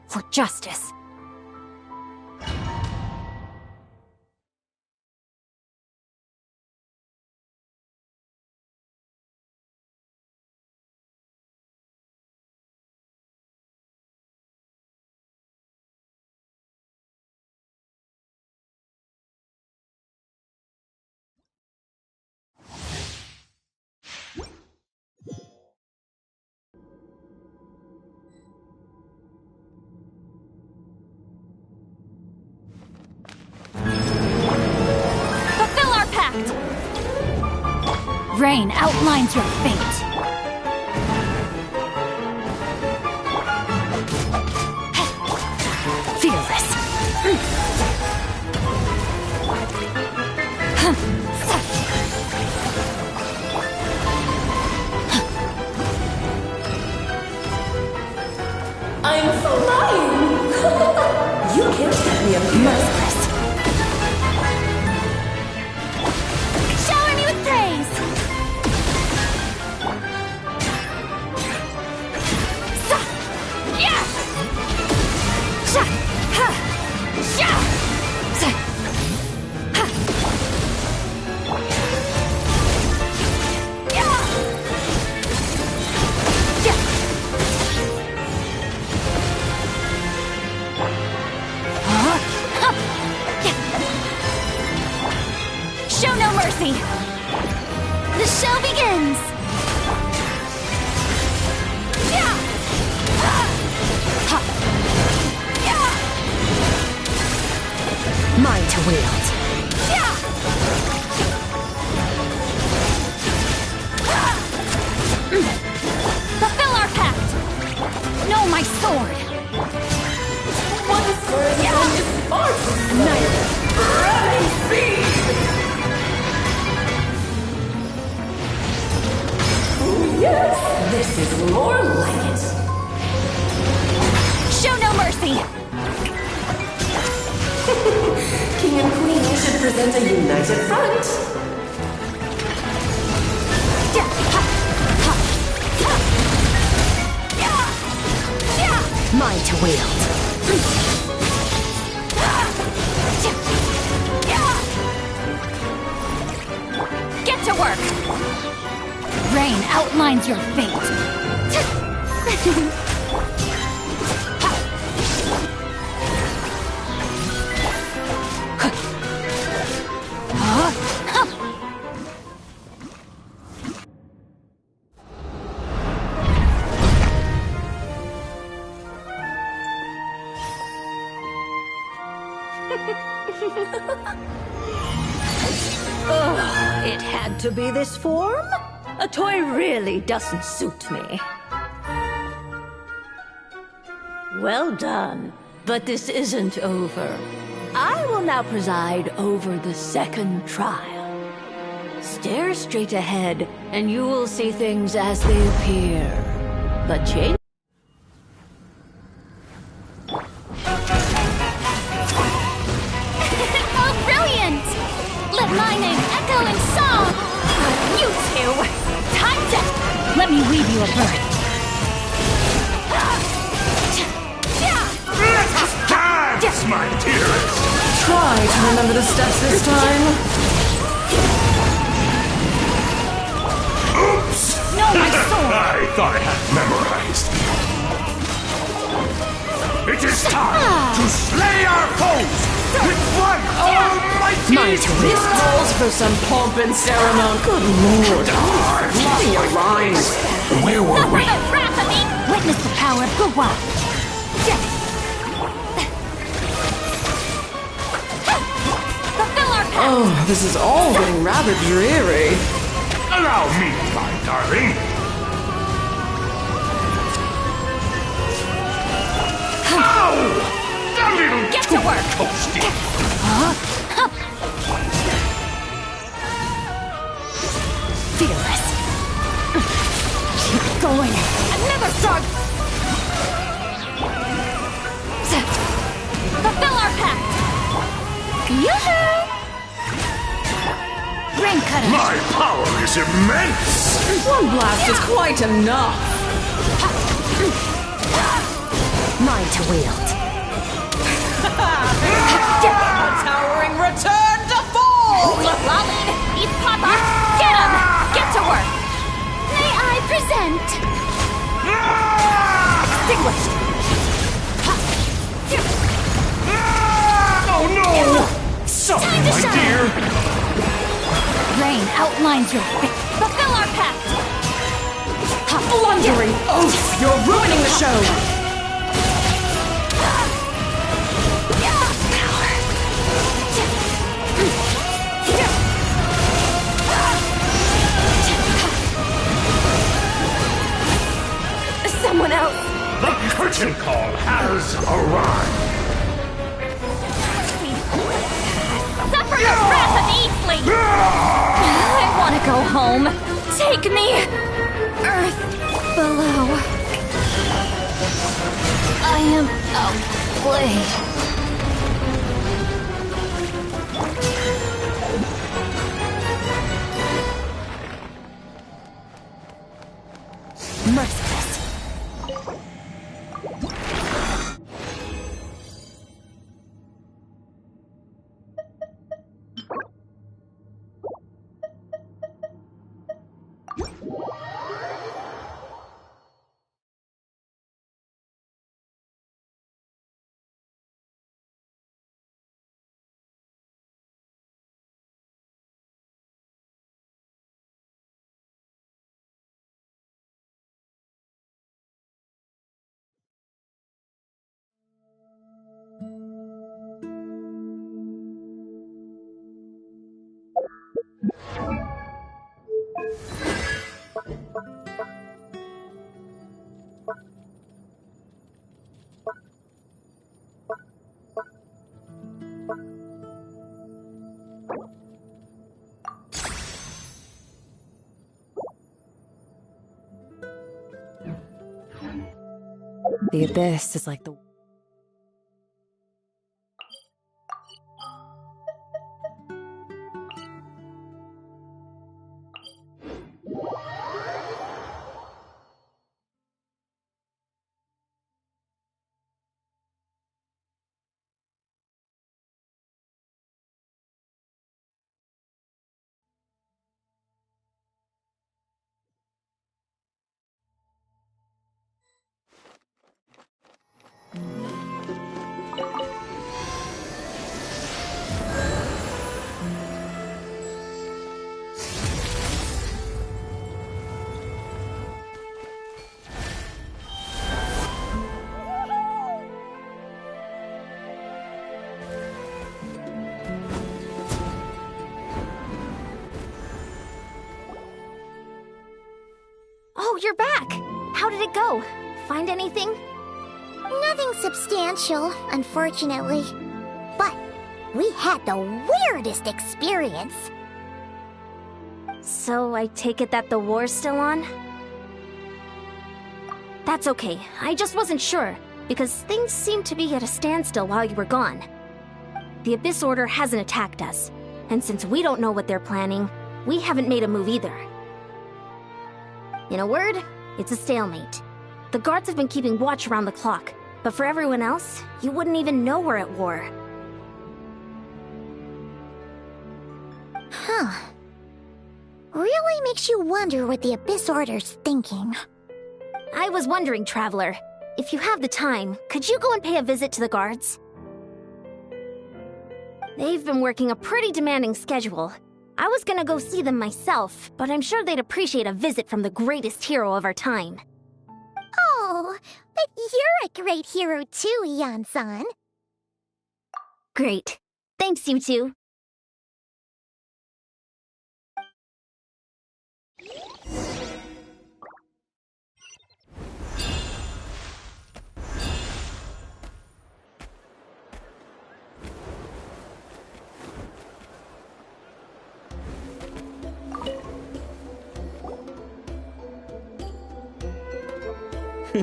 For justice. Fulfill our pact! Rain outlines your fate. Fearless. I'm flying! You can't get me up here. Merciless. Shower me with praise! Sa! Yeah! Sha! Ha! Sha! Sa! Ha! Yeah! Yeah! Huh? Huh! wield. Fulfill our pact! No, my sword! One further than this Archon. Running speed! Oh yes, this is more like it. Show no mercy! King and Queen should present a united front. Mine to wield. Get to work! Rain outlines your fate. It had to be this form? A toy really doesn't suit me. Well done, but this isn't over. I will now preside over the second trial. Stare straight ahead, and you will see things as they appear. But change. Oh, brilliant! Let my name echo in song! You two! Time to... Let me weave you a birth. Let us dance, my dearest! Try to remember the steps this time. Oops! No, my sword! I thought I had memorized. It is time to slay our foes with one almighty This calls for some pomp and ceremony. Good lord. Fluffy your lines. Where were Suffer we? the wrath of me! Witness the power of Guwa! Fulfill our pact! Oh, this is all getting rather dreary. Allow me, my darling. Ow! A little Get too to work. toasty. Fearless. Keep going. Another sword. Fulfill our pact. Yoo-hoo! Rain cutter. My power is immense. One blast is quite enough. Mine to wield. Towering return to form! Lolly, eat Papa. Get him. Get to work. May I present? Extinguished. Oh no! Sorry, Time to my shine. dear. Rain outlines your fate. Fulfill our pact. Blundering oaf! You're ruining the show! Someone else. The curtain call has arrived. Suffer the wrath of Eastling! I want to go home. Take me! Earth below. I am outplayed. Merciless. The Abyss is like the... Oh, you're back! How did it go? Find anything? Nothing substantial, unfortunately. But we had the weirdest experience. So I take it that the war's still on? That's okay. I just wasn't sure, because things seemed to be at a standstill while you were gone. The Abyss Order hasn't attacked us, and since we don't know what they're planning, we haven't made a move either. In a word, it's a stalemate. The guards have been keeping watch around the clock, but for everyone else, you wouldn't even know we're at war. Huh. Really makes you wonder what the Abyss Order's thinking. I was wondering, Traveler, if you have the time, could you go and pay a visit to the guards? They've been working a pretty demanding schedule. I was gonna go see them myself, but I'm sure they'd appreciate a visit from the greatest hero of our time. Oh, but you're a great hero too, Ian-san. Great. Thanks, you two.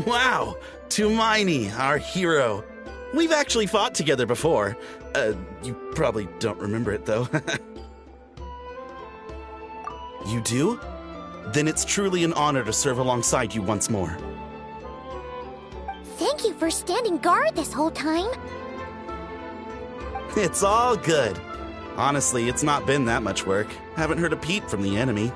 Wow! Tumaini, our hero. We've actually fought together before. You probably don't remember it, though. You do? Then it's truly an honor to serve alongside you once more. Thank you for standing guard this whole time. It's all good. Honestly, it's not been that much work. Haven't heard a peep from the enemy.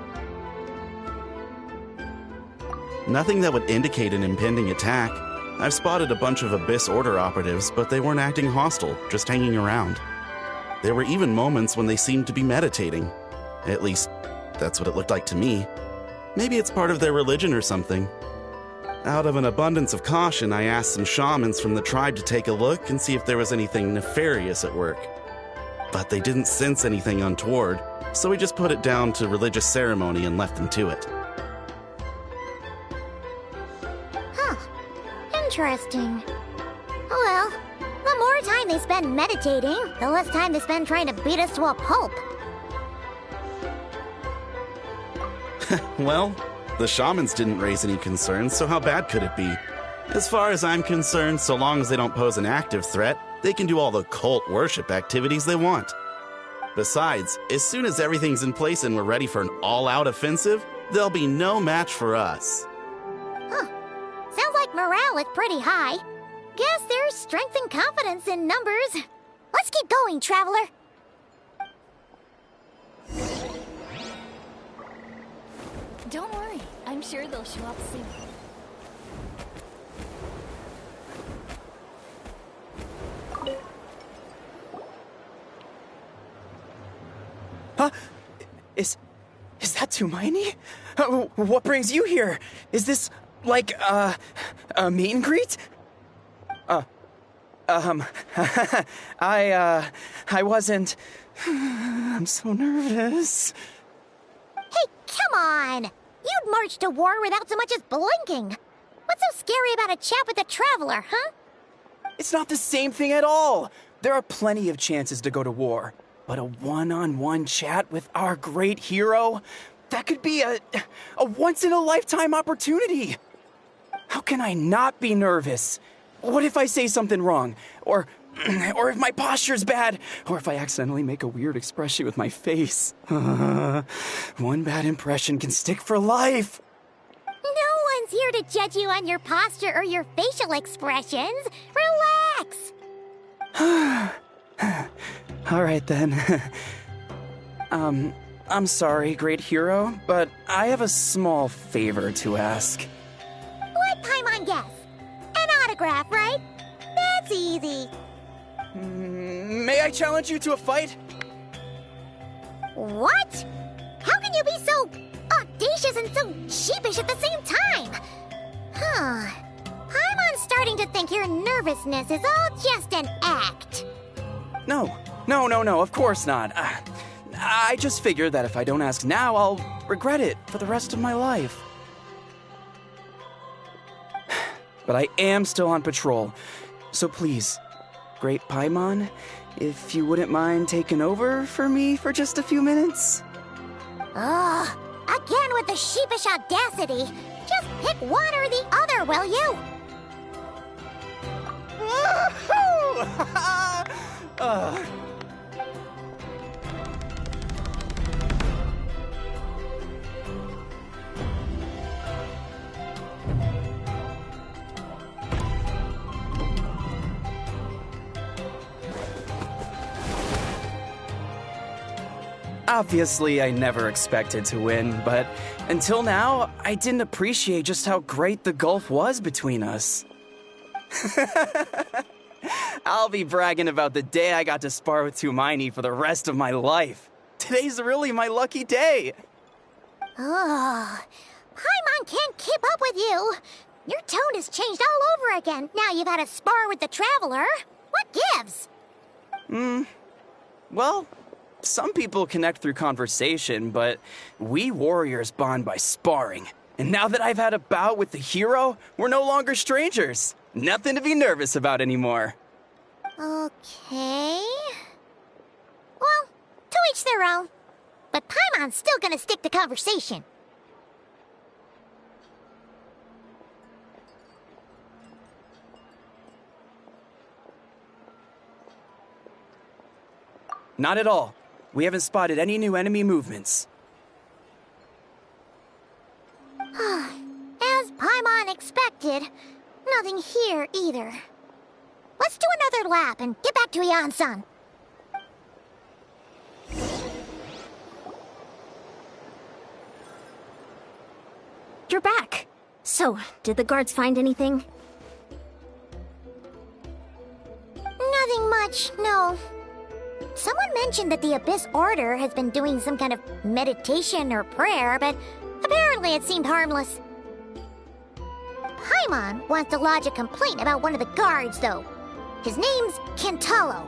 Nothing that would indicate an impending attack. I've spotted a bunch of Abyss Order operatives, but they weren't acting hostile, just hanging around. There were even moments when they seemed to be meditating. At least, that's what it looked like to me. Maybe it's part of their religion or something. Out of an abundance of caution, I asked some shamans from the tribe to take a look and see if there was anything nefarious at work. But they didn't sense anything untoward, so we just put it down to religious ceremony and left them to it. Interesting. Well, the more time they spend meditating, the less time they spend trying to beat us to a pulp. Well, the shamans didn't raise any concerns, so how bad could it be? As far as I'm concerned, so long as they don't pose an active threat, they can do all the cult worship activities they want. Besides, as soon as everything's in place and we're ready for an all-out offensive, there'll be no match for us. Sounds like morale is pretty high. Guess there's strength and confidence in numbers. Let's keep going, Traveler. Don't worry, I'm sure they'll show up soon. Huh? Is that Tumaini? What brings you here? Is this, like, a meet and greet? I wasn't... I'm so nervous. Hey, come on! You'd march to war without so much as blinking. What's so scary about a chat with a traveler, huh? It's not the same thing at all. There are plenty of chances to go to war. But a one-on-one chat with our great hero? That could be a once-in-a-lifetime opportunity. How can I not be nervous? What if I say something wrong? Or if my posture's bad? Or if I accidentally make a weird expression with my face? One bad impression can stick for life. No one's here to judge you on your posture or your facial expressions. Relax. All right, then. I'm sorry, great hero, but I have a small favor to ask. Let Paimon guess. An autograph, right? That's easy. May I challenge you to a fight? What? How can you be so audacious and so sheepish at the same time? Huh. Paimon's starting to think your nervousness is all just an act. No, of course not. I just figured that if I don't ask now, I'll regret it for the rest of my life. But I am still on patrol, so please, Great Paimon, if you wouldn't mind taking over for me for just a few minutes? Ugh, again with the sheepish audacity. Just pick one or the other, will you? Obviously, I never expected to win, but until now, I didn't appreciate just how great the gulf was between us. I'll be bragging about the day I got to spar with Tumaini for the rest of my life. Today's really my lucky day. Ugh, Paimon can't keep up with you. Your tone has changed all over again. Now you've had a spar with the Traveler. What gives? Well, some people connect through conversation, but we warriors bond by sparring. And now that I've had a bout with the hero, we're no longer strangers. Nothing to be nervous about anymore. Okay. Well, to each their own. But Paimon's still gonna stick to conversation. Not at all. We haven't spotted any new enemy movements. As Paimon expected, nothing here either. Let's do another lap and get back to Yan-san. You're back. So, did the guards find anything? Nothing much, no. Someone mentioned that the Abyss Order has been doing some kind of meditation or prayer, but apparently it seemed harmless. Paimon wants to lodge a complaint about one of the guards, though. His name's Kentaro.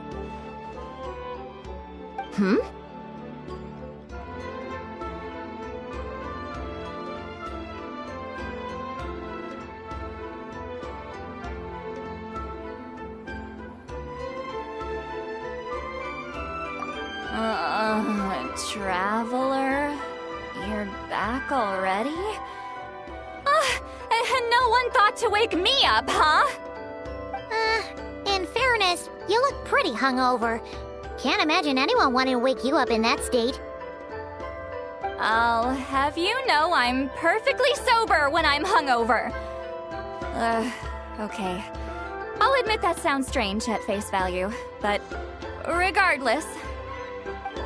Traveler? You're back already? And no one thought to wake me up, huh? In fairness, you look pretty hungover. Can't imagine anyone wanting to wake you up in that state. I'll have you know I'm perfectly sober when I'm hungover. Okay. I'll admit that sounds strange at face value, but regardless,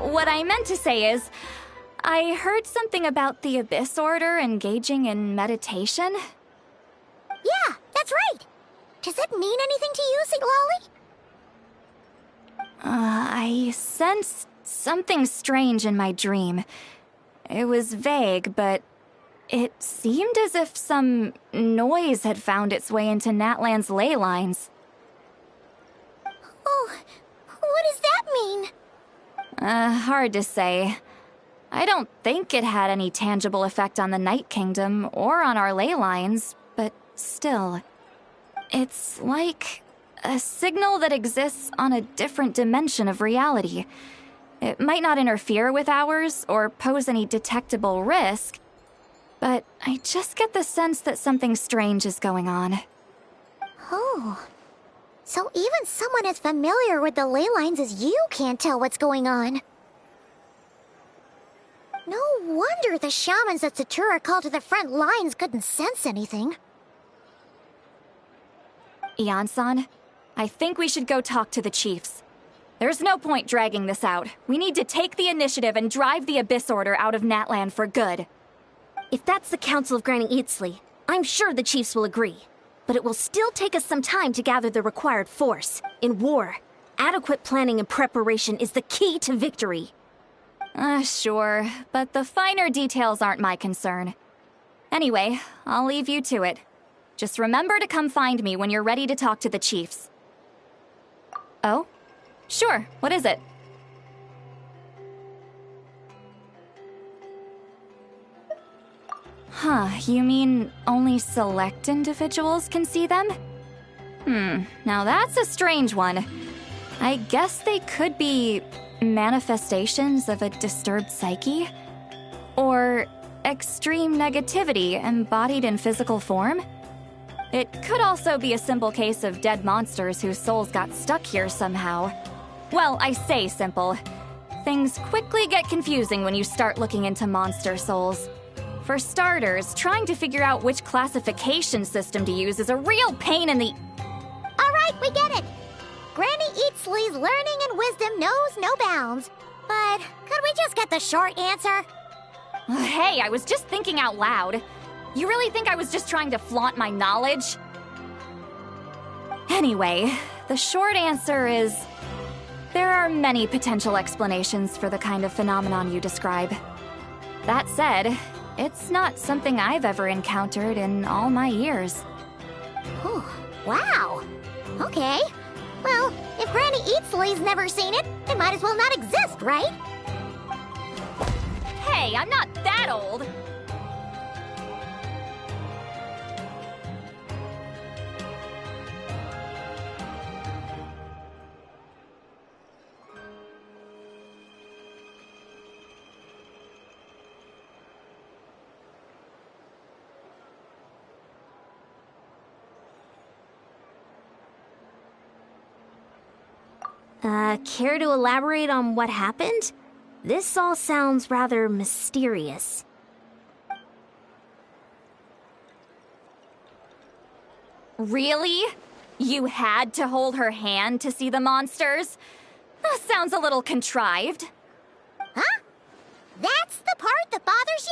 what I meant to say is, I heard something about the Abyss Order engaging in meditation. Yeah, that's right. Does that mean anything to you, Siglali? I sensed something strange in my dream. It was vague, but it seemed as if some noise had found its way into Natlan's ley lines. mean? Hard to say. I don't think it had any tangible effect on the Night Kingdom or on our ley lines, but still. It's like a signal that exists on a different dimension of reality. It might not interfere with ours or pose any detectable risk, but I just get the sense that something strange is going on. Oh. So even someone as familiar with the ley lines as you can't tell what's going on. No wonder the shamans that Satura called to the front lines couldn't sense anything. Ian-san, I think we should go talk to the chiefs. There's no point dragging this out. We need to take the initiative and drive the Abyss Order out of Natland for good. If that's the Council of Granny Eatsley, I'm sure the chiefs will agree. But it will still take us some time to gather the required force. In war, adequate planning and preparation is the key to victory. Sure, but the finer details aren't my concern. Anyway, I'll leave you to it. Just remember to come find me when you're ready to talk to the chiefs. Oh? Sure, what is it? Huh, you mean only select individuals can see them? Now that's a strange one. I guess they could be manifestations of a disturbed psyche? Or extreme negativity embodied in physical form? It could also be a simple case of dead monsters whose souls got stuck here somehow. Well, I say simple. Things quickly get confusing when you start looking into monster souls. For starters, trying to figure out which classification system to use is a real pain in the... Alright, we get it! Granny Eatsley's learning and wisdom knows no bounds. But could we just get the short answer? Hey, I was just thinking out loud. You really think I was just trying to flaunt my knowledge? Anyway, the short answer is... there are many potential explanations for the kind of phenomenon you describe. That said, it's not something I've ever encountered in all my years. Whew, wow. Okay. Well, if Granny Eatsley's never seen it, it might as well not exist, right? Hey, I'm not that old! Care to elaborate on what happened? This all sounds rather mysterious. Really? You had to hold her hand to see the monsters? That sounds a little contrived. Huh? That's the part that bothers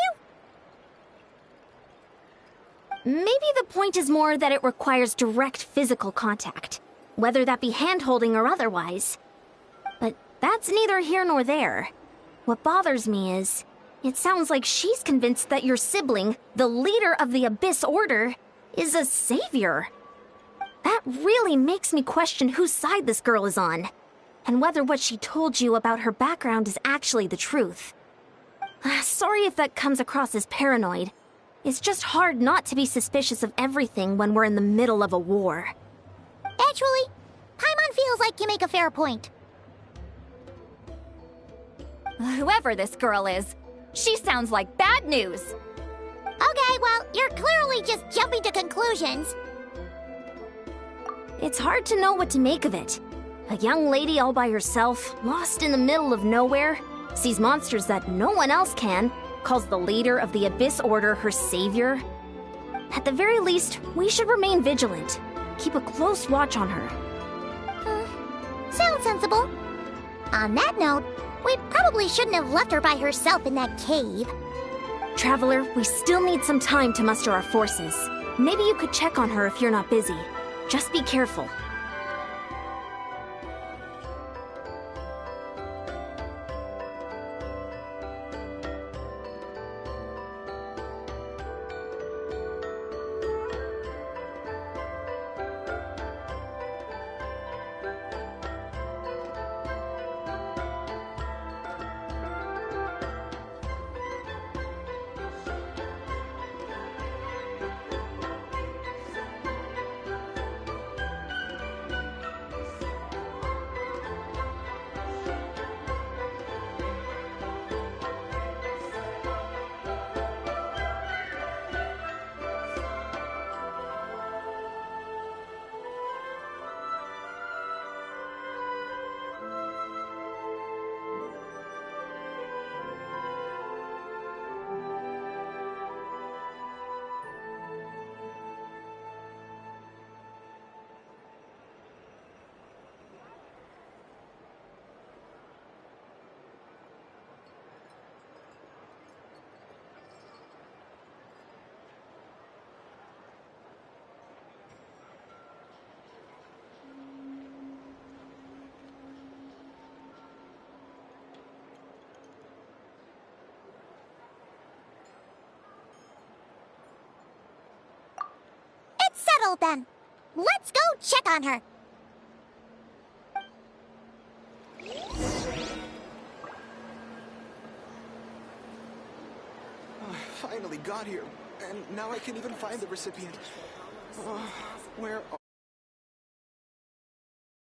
you? Maybe the point is more that it requires direct physical contact, whether that be hand-holding or otherwise. But that's neither here nor there. What bothers me is, it sounds like she's convinced that your sibling, the leader of the Abyss Order, is a savior. That really makes me question whose side this girl is on, and whether what she told you about her background is actually the truth. Sorry if that comes across as paranoid. It's just hard not to be suspicious of everything when we're in the middle of a war. Actually, Paimon feels like you make a fair point. Whoever this girl is, she sounds like bad news. Okay, well, you're clearly just jumping to conclusions. It's hard to know what to make of it. A young lady all by herself, lost in the middle of nowhere, sees monsters that no one else can, calls the leader of the Abyss Order her savior. At the very least, we should remain vigilant. Keep a close watch on her. Sounds sensible. On that note, we probably shouldn't have left her by herself in that cave. Traveler, we still need some time to muster our forces. Maybe you could check on her if you're not busy. Just be careful. Well then, let's go check on her. I finally got here, and now I can't even find the recipient. Where